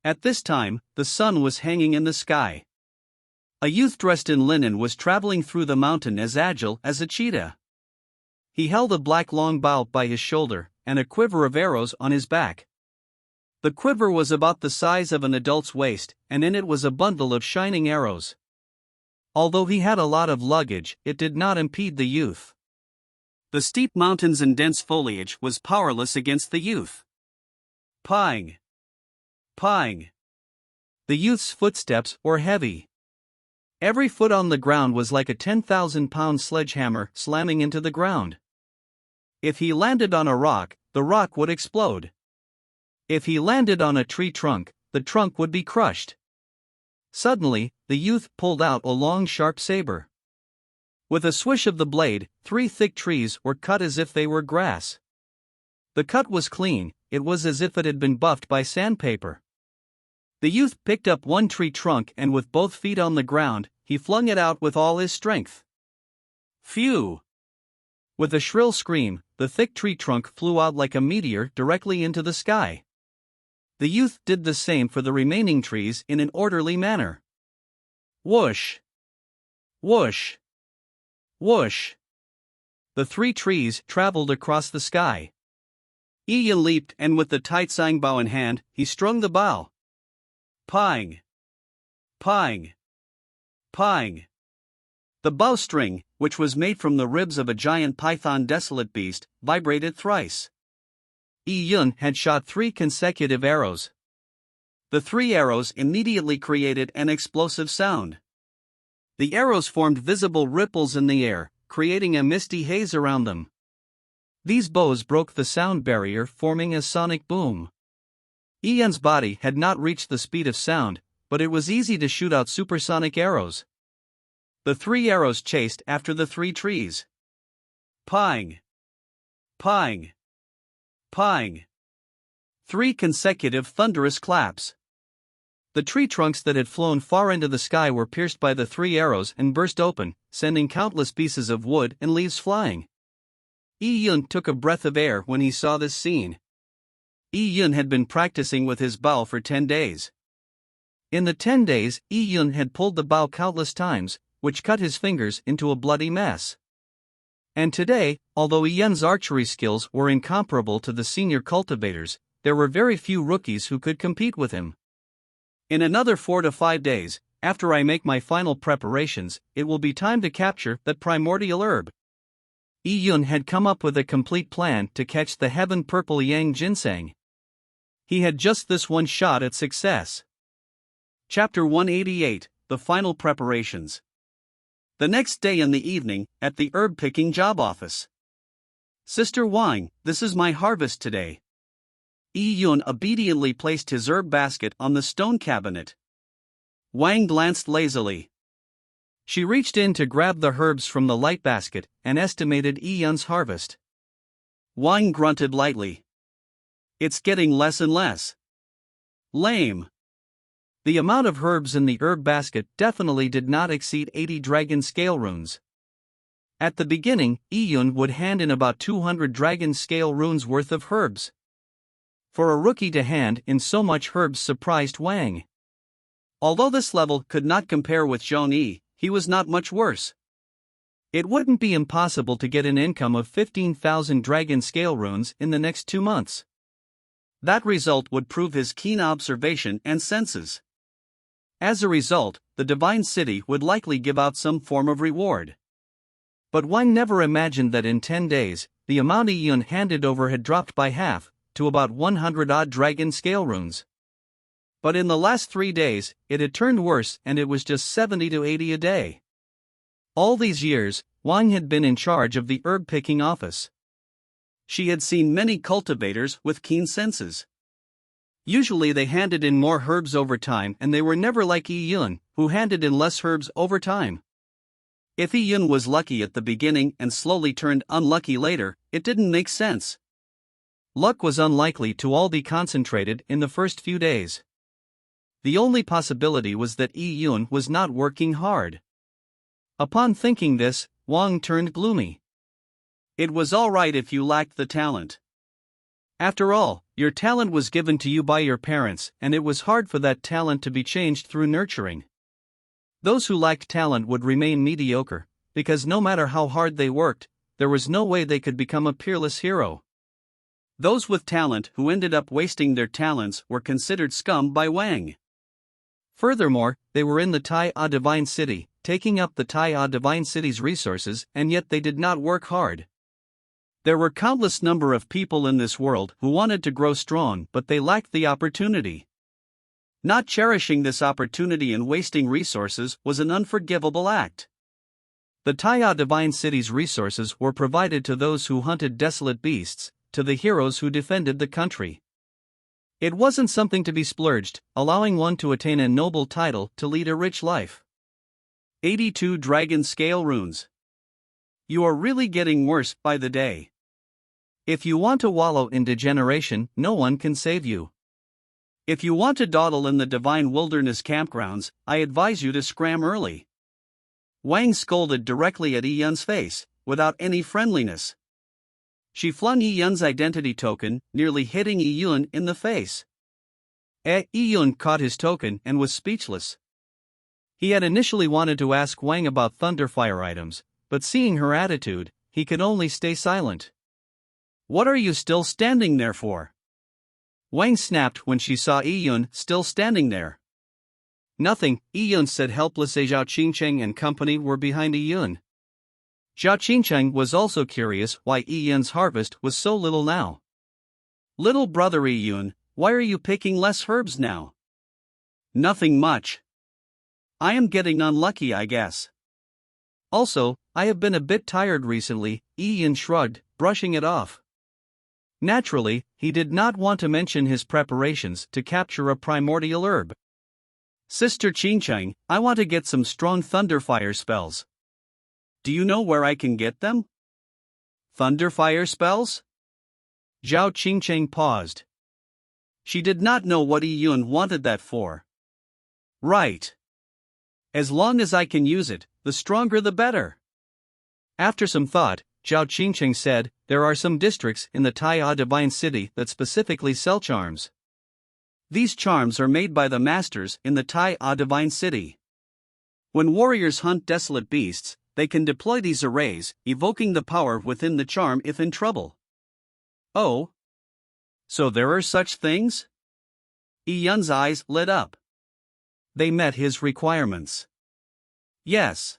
At this time, the sun was hanging in the sky. A youth dressed in linen was traveling through the mountain as agile as a cheetah. He held a black long bow by his shoulder, and a quiver of arrows on his back. The quiver was about the size of an adult's waist, and in it was a bundle of shining arrows. Although he had a lot of luggage, it did not impede the youth. The steep mountains and dense foliage was powerless against the youth. Pang! Pang! The youth's footsteps were heavy. Every foot on the ground was like a 10,000-pound sledgehammer slamming into the ground. If he landed on a rock, the rock would explode. If he landed on a tree trunk, the trunk would be crushed. Suddenly, the youth pulled out a long sharp saber. With a swish of the blade, 3 thick trees were cut as if they were grass. The cut was clean, it was as if it had been buffed by sandpaper. The youth picked up one tree trunk and with both feet on the ground, he flung it out with all his strength. Phew! With a shrill scream, the thick tree trunk flew out like a meteor directly into the sky. The youth did the same for the remaining trees in an orderly manner. Whoosh! Whoosh! Whoosh! The 3 trees traveled across the sky. Ian leaped and with the tight sang bow in hand, he strung the bow. Pang! Pang! Pang! The bowstring, which was made from the ribs of a giant python desolate beast, vibrated thrice. Yun had shot 3 consecutive arrows. The 3 arrows immediately created an explosive sound. The arrows formed visible ripples in the air, creating a misty haze around them. These bows broke the sound barrier, forming a sonic boom. Ian's body had not reached the speed of sound, but it was easy to shoot out supersonic arrows. The 3 arrows chased after the 3 trees. Pang! Pang! Pang! 3 consecutive thunderous claps. The tree trunks that had flown far into the sky were pierced by the 3 arrows and burst open, sending countless pieces of wood and leaves flying. Yun took a breath of air when he saw this scene. Yun had been practicing with his bow for 10 days. In the 10 days, Yun had pulled the bow countless times, which cut his fingers into a bloody mess. And today, although Yun's archery skills were incomparable to the senior cultivators, there were very few rookies who could compete with him. In another 4 to 5 days, after I make my final preparations, it will be time to capture that primordial herb. Yun had come up with a complete plan to catch the heaven purple yang ginseng. He had just this one shot at success. Chapter 188, The Final Preparations. The next day in the evening, at the herb-picking job office. Sister Wang, this is my harvest today. Yun obediently placed his herb basket on the stone cabinet. Wang glanced lazily. She reached in to grab the herbs from the light basket and estimated Yun's harvest. Wang grunted lightly. It's getting less and less. Lame. The amount of herbs in the herb basket definitely did not exceed 80 dragon scale runes. At the beginning, Yun would hand in about 200 dragon scale runes worth of herbs. For a rookie to hand in so much herbs surprised Wang. Although this level could not compare with Zhong-Yi, he was not much worse. It wouldn't be impossible to get an income of 15,000 dragon scale runes in the next 2 months. That result would prove his keen observation and senses. As a result, the Divine City would likely give out some form of reward. But Wang never imagined that in 10 days, the amount Yun handed over had dropped by half, to about 100-odd dragon scale runes. But in the last 3 days, it had turned worse and it was just 70 to 80 a day. All these years, Wang had been in charge of the herb-picking office. She had seen many cultivators with keen senses. Usually they handed in more herbs over time and they were never like Yun, who handed in less herbs over time. If Yun was lucky at the beginning and slowly turned unlucky later, it didn't make sense. Luck was unlikely to all be concentrated in the first few days. The only possibility was that Yun was not working hard. Upon thinking this, Wang turned gloomy. It was all right if you lacked the talent. After all, your talent was given to you by your parents, and it was hard for that talent to be changed through nurturing. Those who lacked talent would remain mediocre, because no matter how hard they worked, there was no way they could become a peerless hero. Those with talent who ended up wasting their talents were considered scum by Wang. Furthermore, they were in the Tai A Divine City, taking up the Tai A Divine City's resources, and yet they did not work hard. There were countless number of people in this world who wanted to grow strong, but they lacked the opportunity. Not cherishing this opportunity and wasting resources was an unforgivable act. The Tai A Divine City's resources were provided to those who hunted desolate beasts, to the heroes who defended the country. It wasn't something to be splurged, allowing one to attain a noble title to lead a rich life. 82 dragon scale runes. You are really getting worse by the day. If you want to wallow in degeneration, no one can save you. If you want to dawdle in the divine wilderness campgrounds, I advise you to scram early. Wang scolded directly at Yi Yun's face, without any friendliness. She flung Yi Yun's identity token, nearly hitting Yi Yun in the face. Yi Yun caught his token and was speechless. He had initially wanted to ask Wang about Thunderfire items, but seeing her attitude, he could only stay silent. What are you still standing there for? Wang snapped when she saw Yi Yun still standing there. Nothing, Yi Yun said helpless as Zhao Qingcheng and company were behind Yi Yun. Zhao Qingcheng was also curious why Yi Yun's harvest was so little now. Little brother Yi Yun, why are you picking less herbs now? Nothing much. I am getting unlucky, I guess. Also, I have been a bit tired recently, Yi Yun shrugged, brushing it off. Naturally, he did not want to mention his preparations to capture a primordial herb. Sister Qingcheng, I want to get some strong Thunderfire spells. Do you know where I can get them? Thunderfire spells? Zhao Qingcheng paused. She did not know what Yi Yun wanted that for. Right. As long as I can use it, the stronger the better. After some thought, Zhao Qingcheng said, there are some districts in the Tai Divine City that specifically sell charms. These charms are made by the masters in the Tai Divine City. When warriors hunt desolate beasts, they can deploy these arrays, evoking the power within the charm if in trouble. Oh? So there are such things? Yi Yun's eyes lit up. They met his requirements. Yes.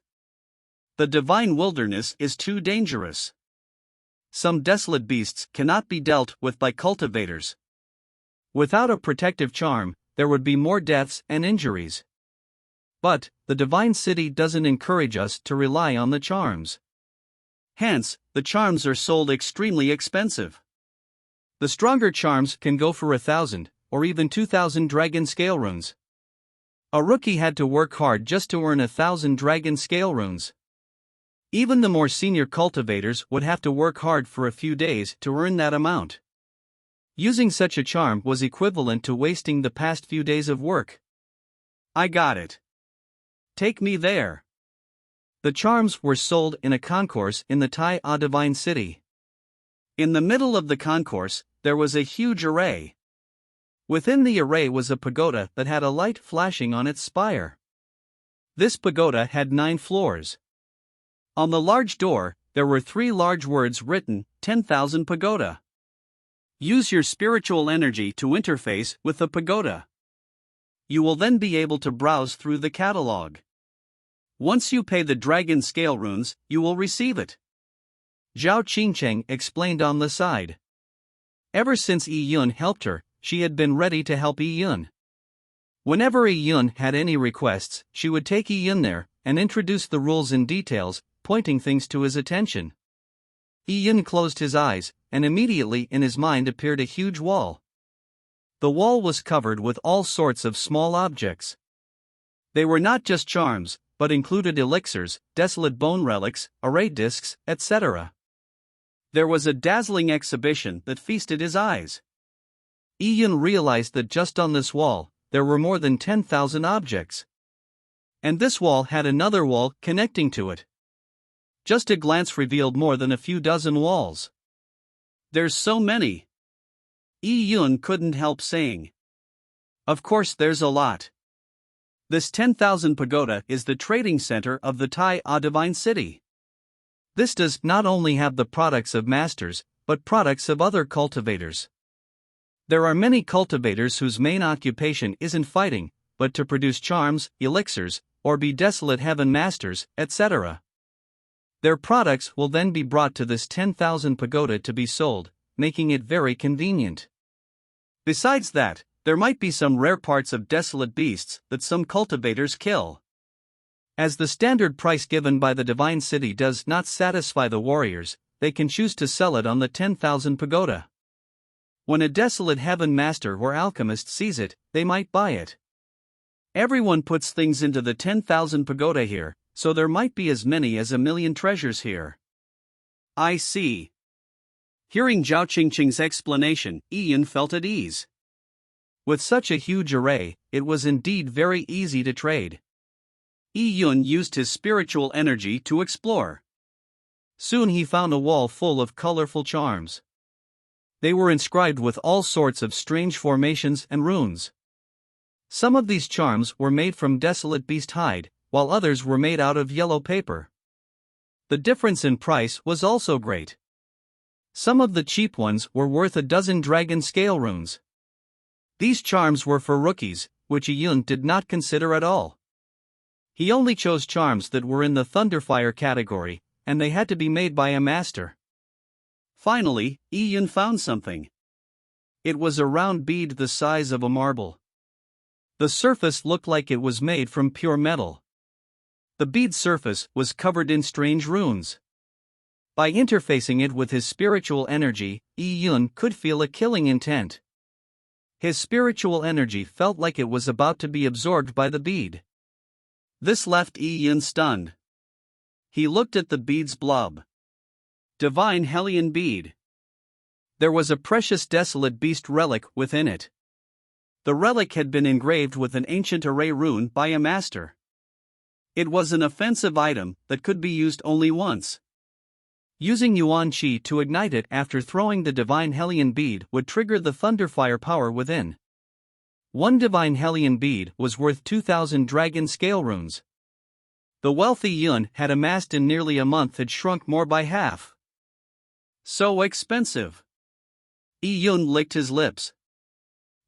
The divine wilderness is too dangerous. Some desolate beasts cannot be dealt with by cultivators. Without a protective charm, there would be more deaths and injuries. But, the divine city doesn't encourage us to rely on the charms. Hence, the charms are sold extremely expensive. The stronger charms can go for 1,000, or even 2,000 dragon scale runes. A rookie had to work hard just to earn 1,000 dragon scale runes. Even the more senior cultivators would have to work hard for a few days to earn that amount. Using such a charm was equivalent to wasting the past few days of work. I got it. Take me there. The charms were sold in a concourse in the Tai Divine City. In the middle of the concourse, there was a huge array. Within the array was a pagoda that had a light flashing on its spire. This pagoda had 9 floors. On the large door, there were 3 large words written, 10,000 pagoda. Use your spiritual energy to interface with the pagoda. You will then be able to browse through the catalog. Once you pay the dragon scale runes, you will receive it. Zhao Qingcheng explained on the side. Ever since Yi Yun helped her, she had been ready to help Yi Yun. Whenever Yi Yun had any requests, she would take Yi Yun there and introduce the rules and details, pointing things to his attention. Yi Yun closed his eyes, and immediately in his mind appeared a huge wall. The wall was covered with all sorts of small objects. They were not just charms, but included elixirs, desolate bone relics, array discs, etc. There was a dazzling exhibition that feasted his eyes. Yi Yun realized that just on this wall, there were more than 10,000 objects. And this wall had another wall connecting to it. Just a glance revealed more than a few dozen walls. There's so many. Yi Yun couldn't help saying. Of course there's a lot. This 10,000 pagoda is the trading center of the Tai Divine City. This does not only have the products of masters, but products of other cultivators. There are many cultivators whose main occupation isn't fighting, but to produce charms, elixirs, or be desolate heaven masters, etc. Their products will then be brought to this 10,000 pagoda to be sold, making it very convenient. Besides that, there might be some rare parts of desolate beasts that some cultivators kill. As the standard price given by the Divine City does not satisfy the warriors, they can choose to sell it on the 10,000 pagoda. When a desolate heaven master or alchemist sees it, they might buy it. Everyone puts things into the 10,000 pagoda here, so there might be as many as 1,000,000 treasures here. I see. Hearing Zhao Qingqing's explanation, Yi felt at ease. With such a huge array, it was indeed very easy to trade. Yi used his spiritual energy to explore. Soon he found a wall full of colorful charms. They were inscribed with all sorts of strange formations and runes. Some of these charms were made from desolate beast hide, while others were made out of yellow paper. The difference in price was also great. Some of the cheap ones were worth a dozen dragon scale runes. These charms were for rookies, which Yi did not consider at all. He only chose charms that were in the Thunderfire category, and they had to be made by a master. Finally, Yi found something. It was a round bead the size of a marble. The surface looked like it was made from pure metal. The bead's surface was covered in strange runes. By interfacing it with his spiritual energy, Yi could feel a killing intent. His spiritual energy felt like it was about to be absorbed by the bead. This left Yi stunned. He looked at the bead's blob. Divine Hellion Bead. There was a precious desolate beast relic within it. The relic had been engraved with an ancient array rune by a master. It was an offensive item that could be used only once. Using Yuan Qi to ignite it after throwing the Divine Hellion Bead would trigger the Thunderfire power within. One Divine Hellion Bead was worth 2,000 dragon scale runes. The wealthy Yi had amassed in nearly a month had shrunk more by half. So expensive. Yi licked his lips.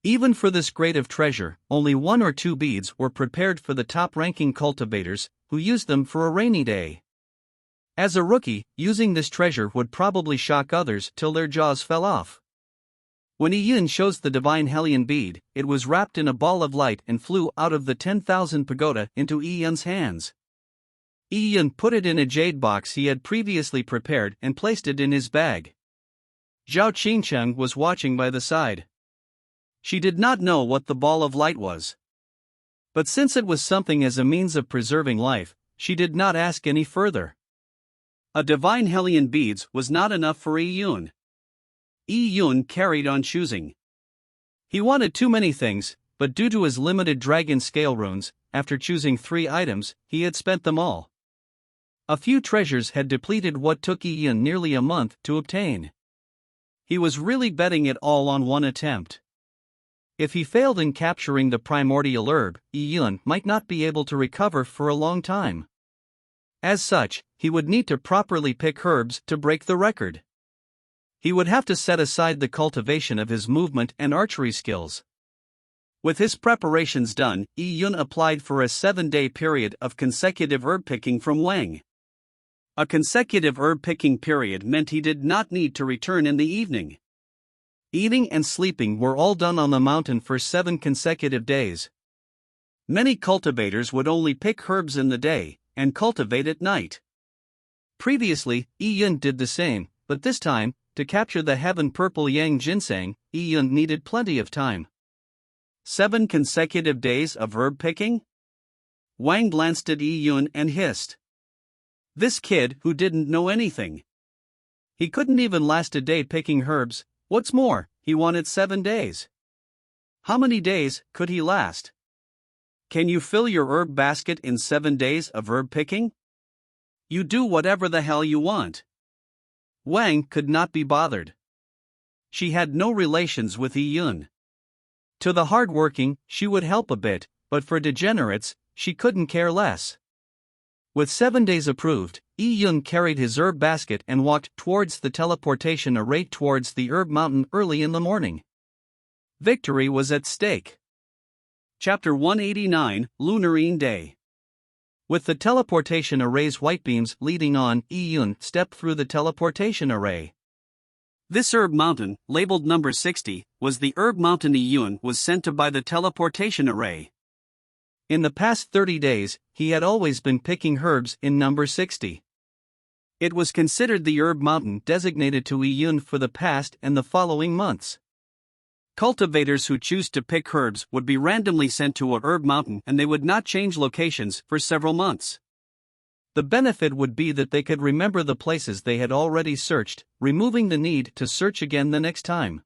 Even for this grade of treasure, only 1 or 2 beads were prepared for the top-ranking cultivators, who used them for a rainy day. As a rookie, using this treasure would probably shock others till their jaws fell off. When Yi chose the Divine Hellion Bead, it was wrapped in a ball of light and flew out of the 10,000 pagoda into Yi's hands. Yi put it in a jade box he had previously prepared and placed it in his bag. Zhao Qingqing was watching by the side. She did not know what the ball of light was. But since it was something as a means of preserving life, she did not ask any further. A Divine Hellion Beads was not enough for Yi. Yi carried on choosing. He wanted too many things, but due to his limited dragon scale runes, after choosing 3 items, he had spent them all. A few treasures had depleted what took Yi nearly a month to obtain. He was really betting it all on one attempt. If he failed in capturing the primordial herb, Yi might not be able to recover for a long time. As such, he would need to properly pick herbs to break the record. He would have to set aside the cultivation of his movement and archery skills. With his preparations done, Yi applied for a 7-day period of consecutive herb picking from Wang. A consecutive herb picking period meant he did not need to return in the evening. Eating and sleeping were all done on the mountain for 7 consecutive days. Many cultivators would only pick herbs in the day and cultivate at night. Previously, Yi did the same, but this time, to capture the heaven purple yang ginseng, Yi needed plenty of time. 7 consecutive days of herb picking? Wang glanced at Yi and hissed. This kid who didn't know anything. He couldn't even last a day picking herbs, what's more, he wanted 7 days. How many days could he last? Can you fill your herb basket in 7 days of herb picking? You do whatever the hell you want. Wang could not be bothered. She had no relations with Yi. To the hard-working, she would help a bit, but for degenerates, she couldn't care less. With 7 days approved, Yi carried his herb basket and walked towards the teleportation array towards the herb mountain early in the morning. Victory was at stake. Chapter 189, Lunarine Day. With the teleportation array's white beams leading on, Yi stepped through the teleportation array. This herb mountain, labeled number 60, was the herb mountain Yi was sent to by the teleportation array. In the past 30 days, he had always been picking herbs in number 60. It was considered the herb mountain designated to Yi for the past and the following months. Cultivators who choose to pick herbs would be randomly sent to a herb mountain and they would not change locations for several months. The benefit would be that they could remember the places they had already searched, removing the need to search again the next time.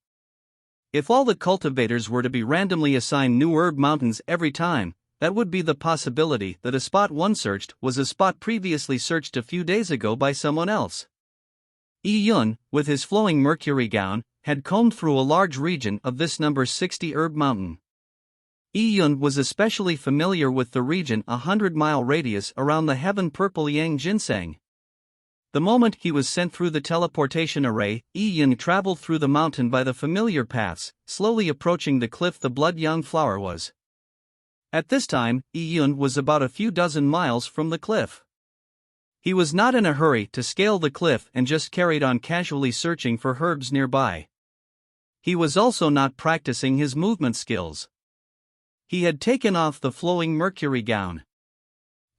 If all the cultivators were to be randomly assigned new herb mountains every time, that would be the possibility that a spot one searched was a spot previously searched a few days ago by someone else. Yi Yun, with his flowing mercury gown, had combed through a large region of this number 60 herb mountain. Yi Yun was especially familiar with the region 100-mile radius around the heaven purple yang ginseng. The moment he was sent through the teleportation array, Yi Yun traveled through the mountain by the familiar paths, slowly approaching the cliff the blood yang flower was. At this time, Yi Yun was about a few dozen miles from the cliff. He was not in a hurry to scale the cliff and just carried on casually searching for herbs nearby. He was also not practicing his movement skills. He had taken off the flowing mercury gown.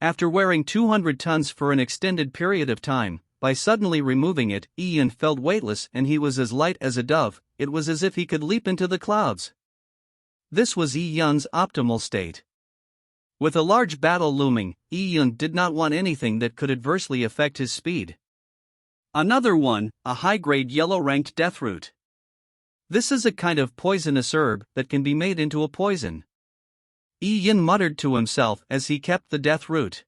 After wearing 200 tons for an extended period of time, by suddenly removing it, Yi Yun felt weightless and he was as light as a dove. It was as if he could leap into the clouds. This was Yi Yun's optimal state. With a large battle looming, Yi Yun did not want anything that could adversely affect his speed. Another one, a high-grade yellow-ranked deathroot. This is a kind of poisonous herb that can be made into a poison. Yi Yun muttered to himself as he kept the deathroot.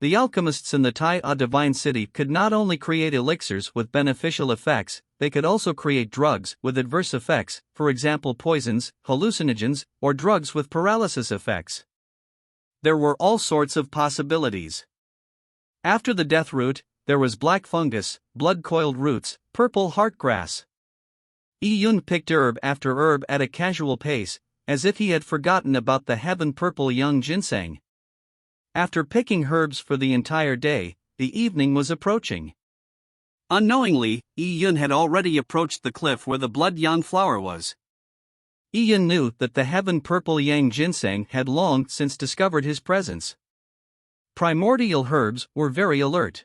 The alchemists in the Tai Divine City could not only create elixirs with beneficial effects, they could also create drugs with adverse effects, for example poisons, hallucinogens, or drugs with paralysis effects. There were all sorts of possibilities. After the deathroot, there was black fungus, blood-coiled roots, purple heartgrass. Yi Yun picked herb after herb at a casual pace, as if he had forgotten about the heaven purple yang ginseng. After picking herbs for the entire day, the evening was approaching. Unknowingly, Yi Yun had already approached the cliff where the blood yang flower was. Yi Yun knew that the heaven purple yang ginseng had long since discovered his presence. Primordial herbs were very alert.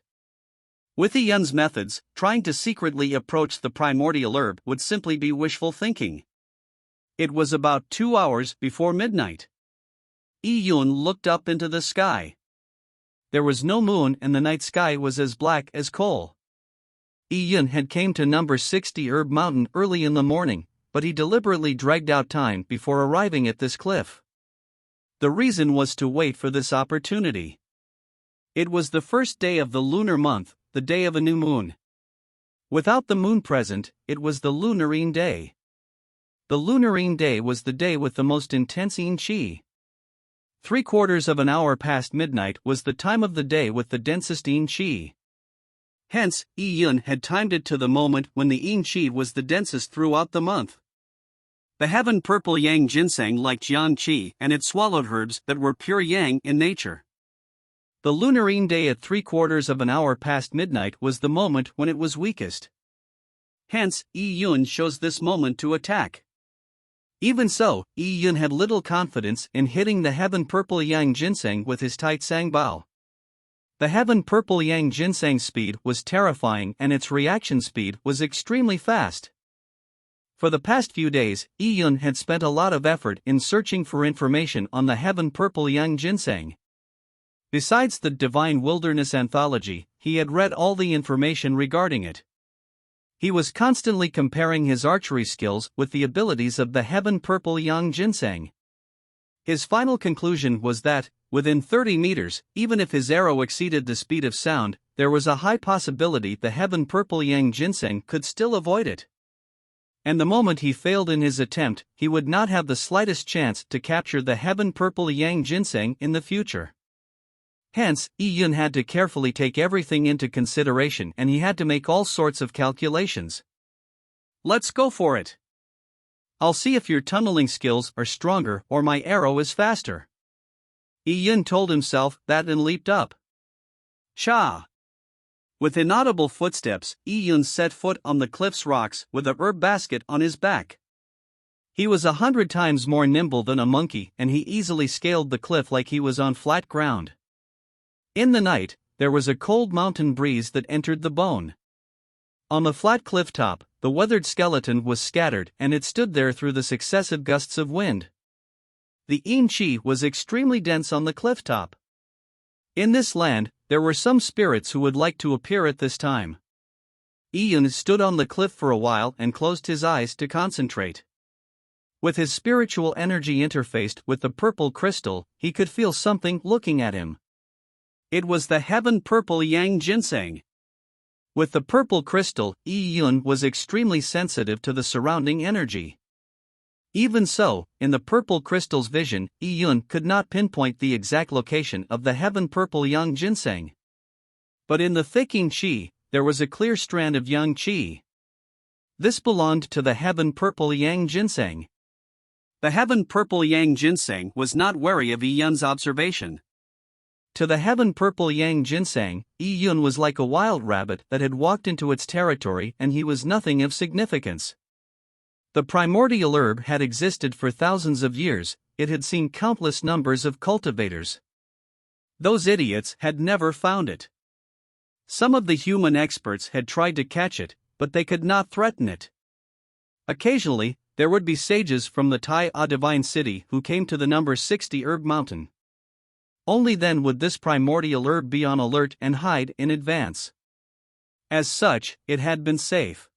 With Yi Yun's methods, trying to secretly approach the primordial herb would simply be wishful thinking. It was about 2 hours before midnight. Yi Yun looked up into the sky. There was no moon and the night sky was as black as coal. Yi Yun had came to number 60 Herb Mountain early in the morning, but he deliberately dragged out time before arriving at this cliff. The reason was to wait for this opportunity. It was the first day of the lunar month, the day of a new moon. Without the moon present, it was the lunarine day. The lunarine day was the day with the most intense yin qi. 3/4 of an hour past midnight was the time of the day with the densest yin qi. Hence, Yi Yun had timed it to the moment when the yin qi was the densest throughout the month. The heaven purple yang ginseng liked yang qi and it swallowed herbs that were pure yang in nature. The lunarine day at 3/4 of an hour past midnight was the moment when it was weakest. Hence, Yi Yun chose this moment to attack. Even so, Yi Yun had little confidence in hitting the heaven purple yang ginseng with his tight sangbao. The heaven purple yang ginseng's speed was terrifying and its reaction speed was extremely fast. For the past few days, Yi Yun had spent a lot of effort in searching for information on the heaven purple yang ginseng. Besides the Divine Wilderness Anthology, he had read all the information regarding it. He was constantly comparing his archery skills with the abilities of the heaven purple yang ginseng. His final conclusion was that, within 30 meters, even if his arrow exceeded the speed of sound, there was a high possibility the heaven purple yang ginseng could still avoid it. And the moment he failed in his attempt, he would not have the slightest chance to capture the heaven purple yang ginseng in the future. Hence, Yi Yun had to carefully take everything into consideration and he had to make all sorts of calculations. Let's go for it. I'll see if your tunneling skills are stronger or my arrow is faster. Yi Yun told himself that and leaped up. Cha! With inaudible footsteps, Yi Yun set foot on the cliff's rocks with a herb basket on his back. He was 100 times more nimble than a monkey and he easily scaled the cliff like he was on flat ground. In the night, there was a cold mountain breeze that entered the bone. On the flat cliff top, the weathered skeleton was scattered and it stood there through the successive gusts of wind. The yin qi was extremely dense on the cliff top. In this land, there were some spirits who would like to appear at this time. Iyun stood on the cliff for a while and closed his eyes to concentrate. With his spiritual energy interfaced with the purple crystal, he could feel something looking at him. It was the heaven purple yang ginseng. With the purple crystal, Iyun was extremely sensitive to the surrounding energy. Even so, in the purple crystal's vision, Iyun could not pinpoint the exact location of the heaven purple yang ginseng. But in the thick yin qi, there was a clear strand of yang qi. This belonged to the heaven purple yang ginseng. The heaven purple yang ginseng was not wary of Iyun's observation. To the heaven purple yang ginseng, Iyun was like a wild rabbit that had walked into its territory, and he was nothing of significance. The primordial herb had existed for thousands of years, it had seen countless numbers of cultivators. Those idiots had never found it. Some of the human experts had tried to catch it, but they could not threaten it. Occasionally, there would be sages from the Tai A divine city who came to the number 60 herb mountain. Only then would this primordial herb be on alert and hide in advance. As such, it had been safe.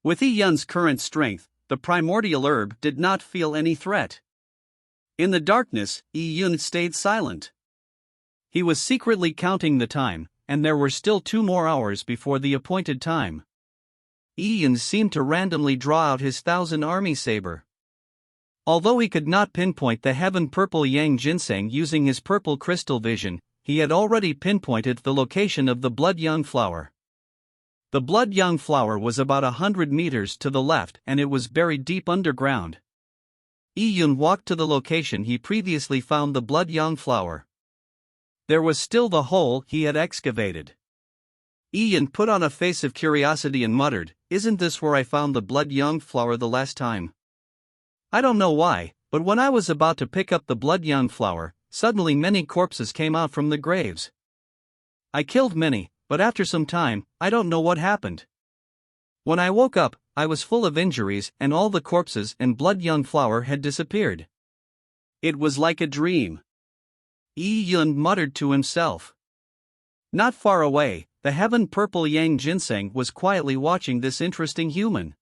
With Iyun's current strength, the primordial herb did not feel any threat. In the darkness, Iyun stayed silent. He was secretly counting the time, and there were still 2 more hours before the appointed time. Iyun seemed to randomly draw out his 1,000 army saber. Although he could not pinpoint the heaven purple yang ginseng using his purple crystal vision, he had already pinpointed the location of the blood yang flower. The blood yang flower was about 100 meters to the left and it was buried deep underground. Iyun walked to the location he previously found the blood yang flower. There was still the hole he had excavated. Iyun put on a face of curiosity and muttered, "Isn't this where I found the blood yang flower the last time? I don't know why, but when I was about to pick up the blood yang flower, suddenly many corpses came out from the graves. I killed many, but after some time, I don't know what happened. When I woke up, I was full of injuries and all the corpses and blood yang flower had disappeared. It was like a dream." Iyun muttered to himself. Not far away, the heaven purple yang ginseng was quietly watching this interesting human.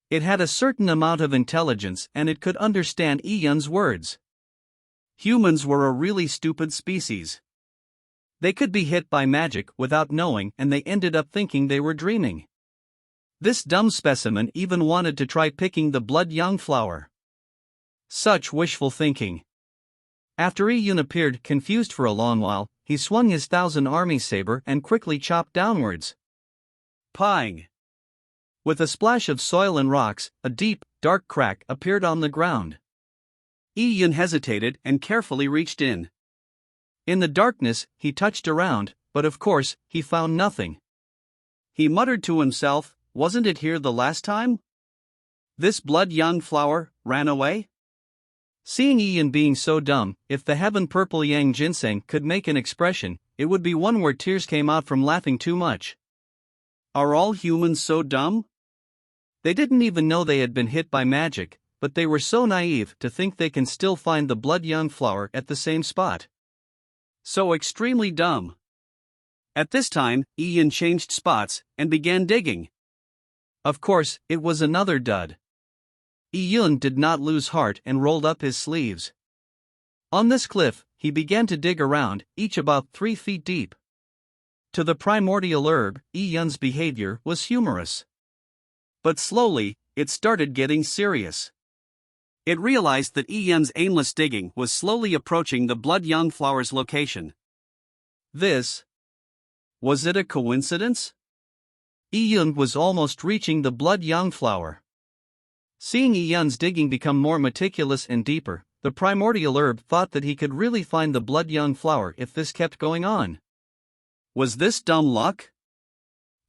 It had a certain amount of intelligence and it could understand Iyun's words. Humans were a really stupid species. They could be hit by magic without knowing and they ended up thinking they were dreaming. This dumb specimen even wanted to try picking the blood yang flower. Such wishful thinking. After Iyun appeared confused for a long while, he swung his 1,000 army saber and quickly chopped downwards. Pang! With a splash of soil and rocks, a deep, dark crack appeared on the ground. Iyun hesitated and carefully reached in. In the darkness, he touched around, but of course, he found nothing. He muttered to himself, "Wasn't it here the last time? This blood yang flower ran away?" Seeing Iyun being so dumb, if the heaven purple yang ginseng could make an expression, it would be one where tears came out from laughing too much. Are all humans so dumb? They didn't even know they had been hit by magic, but they were so naive to think they can still find the blood yang flower at the same spot. So extremely dumb. At this time, Iyun changed spots and began digging. Of course, it was another dud. Iyun did not lose heart and rolled up his sleeves. On this cliff, he began to dig around, each about 3 feet deep. To the primordial herb, Iyun's behavior was humorous. But slowly, it started getting serious. It realized that Iyun's aimless digging was slowly approaching the blood yang flower's location. Was it a coincidence? Iyun was almost reaching the blood yang flower. Seeing Iyun's digging become more meticulous and deeper, the primordial herb thought that he could really find the blood yang flower if this kept going on. Was this dumb luck?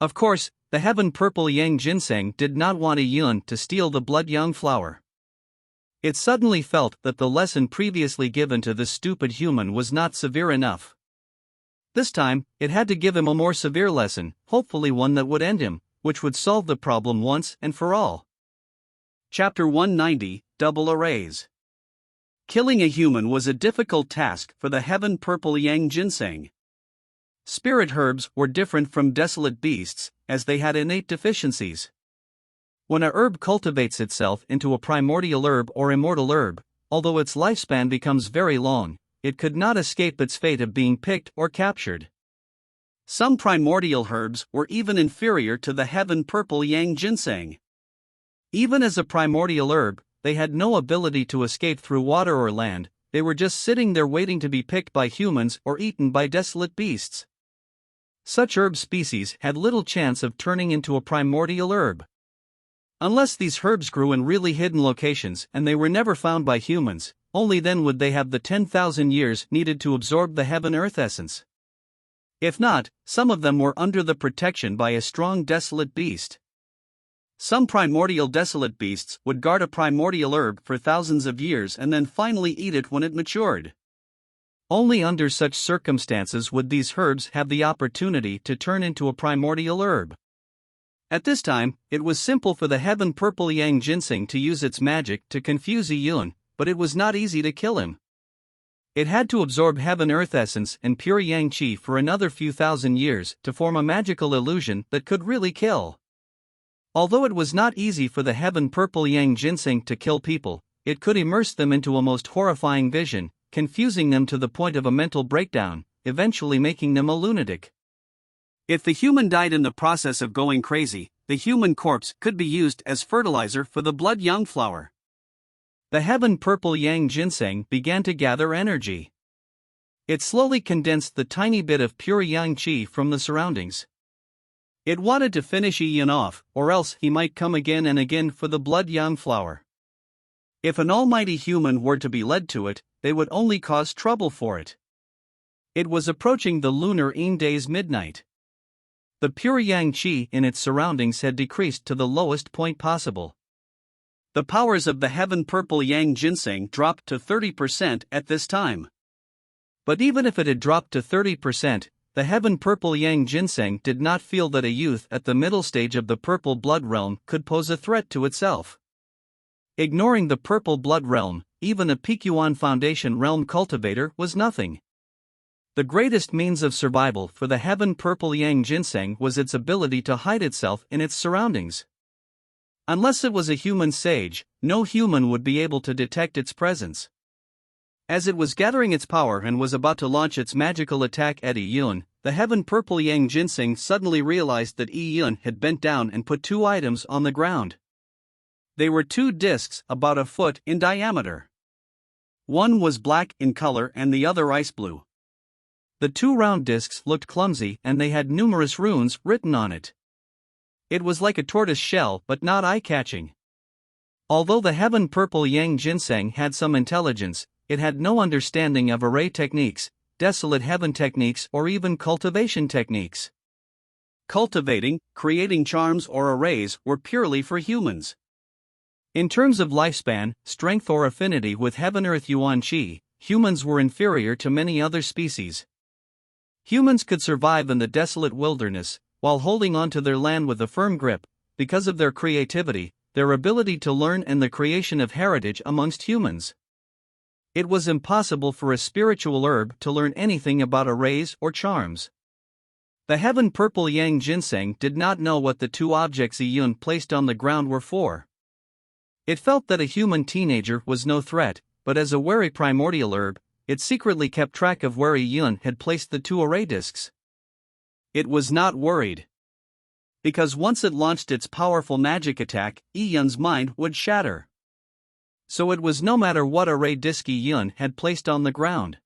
Of course, the heaven purple yang ginseng did not want Iyun to steal the blood yang flower. It suddenly felt that the lesson previously given to this stupid human was not severe enough. This time, it had to give him a more severe lesson, hopefully one that would end him, which would solve the problem once and for all. Chapter 190, Double Arrays. Killing a human was a difficult task for the heaven purple yang ginseng. Spirit herbs were different from desolate beasts, as they had innate deficiencies. When a herb cultivates itself into a primordial herb or immortal herb, although its lifespan becomes very long, it could not escape its fate of being picked or captured. Some primordial herbs were even inferior to the heaven purple yang ginseng. Even as a primordial herb, they had no ability to escape through water or land, they were just sitting there waiting to be picked by humans or eaten by desolate beasts. Such herb species had little chance of turning into a primordial herb. Unless these herbs grew in really hidden locations and they were never found by humans, only then would they have the 10,000 years needed to absorb the heaven-earth essence. If not, some of them were under the protection by a strong desolate beast. Some primordial desolate beasts would guard a primordial herb for thousands of years and then finally eat it when it matured. Only under such circumstances would these herbs have the opportunity to turn into a primordial herb. At this time, it was simple for the heaven purple yang ginseng to use its magic to confuse Iyun, but it was not easy to kill him. It had to absorb heaven-earth essence and pure yang qi for another few thousand years to form a magical illusion that could really kill. Although it was not easy for the heaven purple yang ginseng to kill people, it could immerse them into a most horrifying vision, confusing them to the point of a mental breakdown, eventually making them a lunatic. If the human died in the process of going crazy, the human corpse could be used as fertilizer for the blood yang flower. The heaven purple yang ginseng began to gather energy. It slowly condensed the tiny bit of pure yang qi from the surroundings. It wanted to finish Iyun off, or else he might come again and again for the blood yang flower. If an almighty human were to be led to it, they would only cause trouble for it. It was approaching the lunar day's midnight. The pure yang qi in its surroundings had decreased to the lowest point possible. The powers of the heaven purple yang ginseng dropped to 30% at this time. But even if it had dropped to 30%, the heaven purple yang ginseng did not feel that a youth at the middle stage of the purple blood realm could pose a threat to itself. Ignoring the purple blood realm, even a Pikuan Foundation realm cultivator was nothing. The greatest means of survival for the heaven purple yang ginseng was its ability to hide itself in its surroundings. Unless it was a human sage, no human would be able to detect its presence. As it was gathering its power and was about to launch its magical attack at Iyun, the heaven purple yang ginseng suddenly realized that Iyun had bent down and put two items on the ground. They were two discs about a foot in diameter. One was black in color and the other ice blue. The two round discs looked clumsy and they had numerous runes written on it. It was like a tortoise shell but not eye-catching. Although the heaven purple yang ginseng had some intelligence, it had no understanding of array techniques, desolate heaven techniques or even cultivation techniques. Cultivating, creating charms or arrays were purely for humans. In terms of lifespan, strength or affinity with heaven-earth yuan qi, humans were inferior to many other species. Humans could survive in the desolate wilderness, while holding on to their land with a firm grip, because of their creativity, their ability to learn and the creation of heritage amongst humans. It was impossible for a spiritual herb to learn anything about arrays or charms. The heaven purple yang ginseng did not know what the two objects Iyun placed on the ground were for. It felt that a human teenager was no threat, but as a wary primordial herb, it secretly kept track of where Iyun had placed the two array discs. It was not worried. Because once it launched its powerful magic attack, Iyun's mind would shatter. So it was no matter what array disc Iyun had placed on the ground.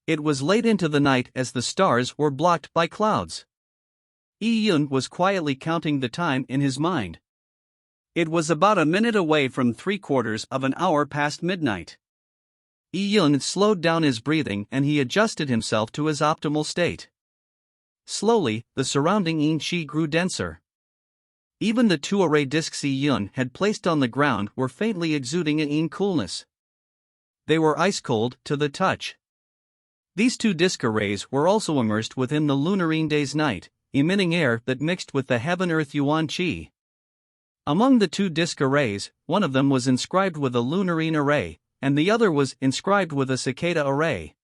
It was late into the night as the stars were blocked by clouds. Iyun was quietly counting the time in his mind. It was about a minute away from 3/4 of an hour past midnight. Iyun slowed down his breathing and he adjusted himself to his optimal state. Slowly, the surrounding yin qi grew denser. Even the two array discs Iyun had placed on the ground were faintly exuding a yin coolness. They were ice cold to the touch. These two disc arrays were also immersed within the lunar day's night, emitting air that mixed with the heaven-earth yuan qi. Among the two disc arrays, one of them was inscribed with a lunar array, and the other was inscribed with a cicada array.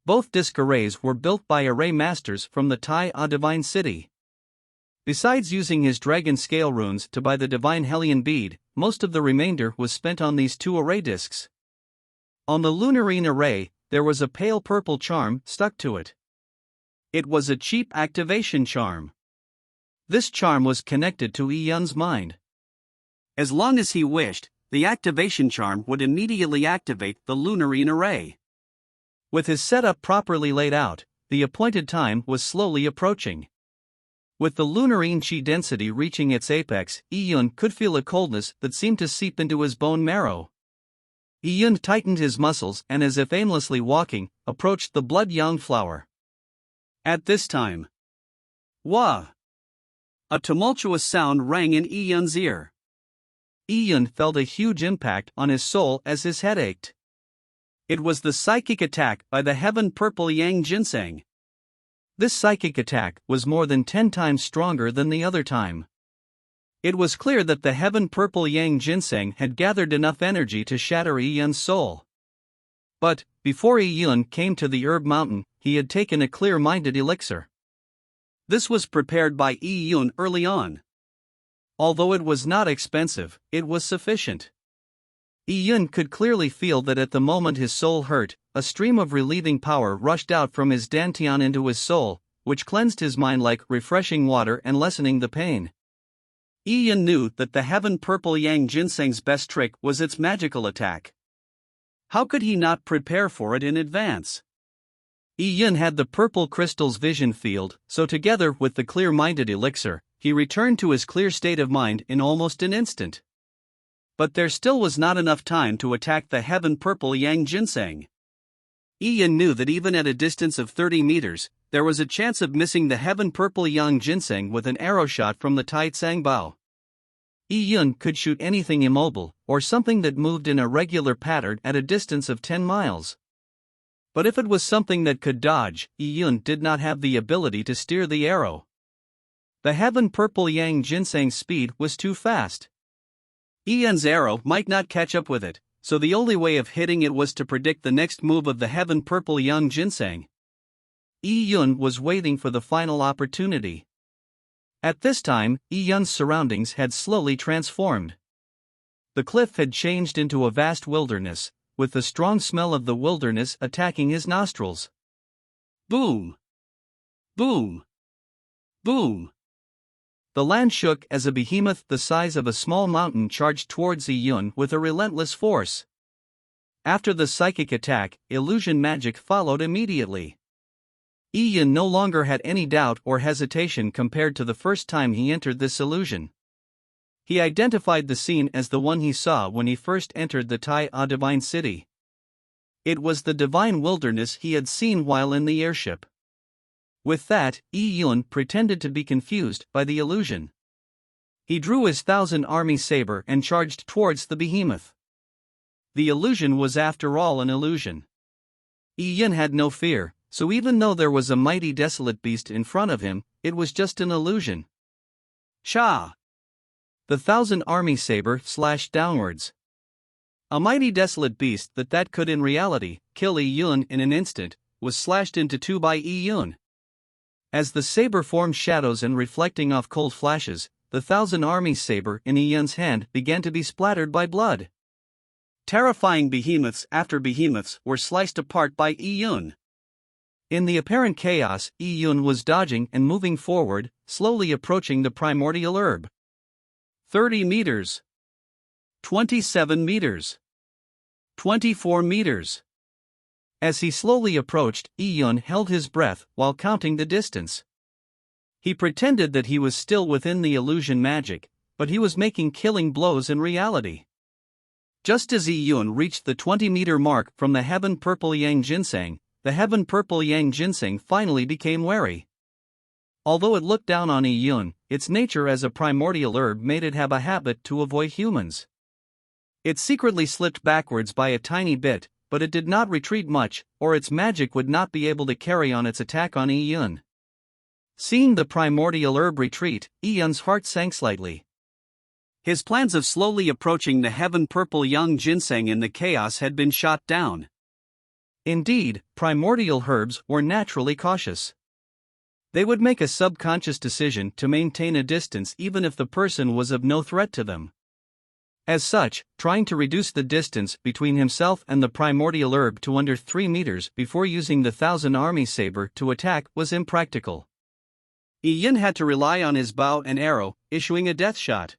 Both disc arrays were built by array masters from the Tai Divine City. Besides using his dragon scale runes to buy the divine Hellion bead, most of the remainder was spent on these two array discs. On the Lunarine array, there was a pale purple charm stuck to it. It was a cheap activation charm. This charm was connected to Yi Yun's mind. As long as he wished, the activation charm would immediately activate the Lunarine array. With his setup properly laid out, the appointed time was slowly approaching. With the Lunarine chi density reaching its apex, Yi Yun could feel a coldness that seemed to seep into his bone marrow. Yi Yun tightened his muscles and, as if aimlessly walking, approached the blood yang flower. At this time, wah! A tumultuous sound rang in Yi Yun's ear. Yi Yun felt a huge impact on his soul as his head ached. It was the psychic attack by the heaven purple yang ginseng. This psychic attack was more than 10 times stronger than the other time. It was clear that the heaven purple yang ginseng had gathered enough energy to shatter Yi Yun's soul. But, before Yi Yun came to the herb mountain, he had taken a clear-minded elixir. This was prepared by Yi Yun early on. Although it was not expensive, it was sufficient. Yi Yun could clearly feel that at the moment his soul hurt, a stream of relieving power rushed out from his dantian into his soul, which cleansed his mind like refreshing water and lessening the pain. Yi Yun knew that the heaven purple yang ginseng's best trick was its magical attack. How could he not prepare for it in advance? Yi Yun had the purple crystal's vision field, so together with the clear-minded elixir, he returned to his clear state of mind in almost an instant. But there still was not enough time to attack the heaven purple yang ginseng. Yi Yun knew that even at a distance of 30 meters, there was a chance of missing the heaven purple yang ginseng with an arrow shot from the Tai Tsang Bao. Yi Yun could shoot anything immobile, or something that moved in a regular pattern at a distance of 10 miles. But if it was something that could dodge, Yi Yun did not have the ability to steer the arrow. The heaven purple yang ginseng's speed was too fast. Yi Yun's arrow might not catch up with it, so the only way of hitting it was to predict the next move of the heaven purple yang ginseng. Yi Yun was waiting for the final opportunity. At this time, Yi Yun's surroundings had slowly transformed. The cliff had changed into a vast wilderness, with the strong smell of the wilderness attacking his nostrils. Boom! Boom! Boom! The land shook as a behemoth the size of a small mountain charged towards Yi Yun with a relentless force. After the psychic attack, illusion magic followed immediately. Yi Yun no longer had any doubt or hesitation compared to the first time he entered this illusion. He identified the scene as the one he saw when he first entered the Tai Divine City. It was the divine wilderness he had seen while in the airship. With that, Yi Yun pretended to be confused by the illusion. He drew his 1,000 army saber and charged towards the behemoth. The illusion was after all an illusion. Yi Yun had no fear, so even though there was a mighty desolate beast in front of him, it was just an illusion. Sha! The 1,000 army saber slashed downwards. A mighty desolate beast that could in reality kill Yi Yun in an instant, was slashed into two by Yi Yun. As the saber formed shadows and reflecting off cold flashes, the 1,000 army saber in Yi Yun's hand began to be splattered by blood. Terrifying behemoths after behemoths were sliced apart by Yi Yun. In the apparent chaos, Yi Yun was dodging and moving forward, slowly approaching the primordial herb. 30 meters. 27 meters. 24 meters. As he slowly approached, Yi Yun held his breath while counting the distance. He pretended that he was still within the illusion magic, but he was making killing blows in reality. Just as Yi Yun reached the 20-meter mark from the heaven purple yang ginseng, the heaven purple yang ginseng finally became wary. Although it looked down on Yi Yun, its nature as a primordial herb made it have a habit to avoid humans. It secretly slipped backwards by a tiny bit, but it did not retreat much, or its magic would not be able to carry on its attack on Yi Yun. Seeing the primordial herb retreat, Yi Yun's heart sank slightly. His plans of slowly approaching the heaven purple yang ginseng in the chaos had been shot down. Indeed, primordial herbs were naturally cautious. They would make a subconscious decision to maintain a distance even if the person was of no threat to them. As such, trying to reduce the distance between himself and the primordial herb to under 3 meters before using the Thousand Army saber to attack was impractical. Yi Yun had to rely on his bow and arrow, issuing a death shot.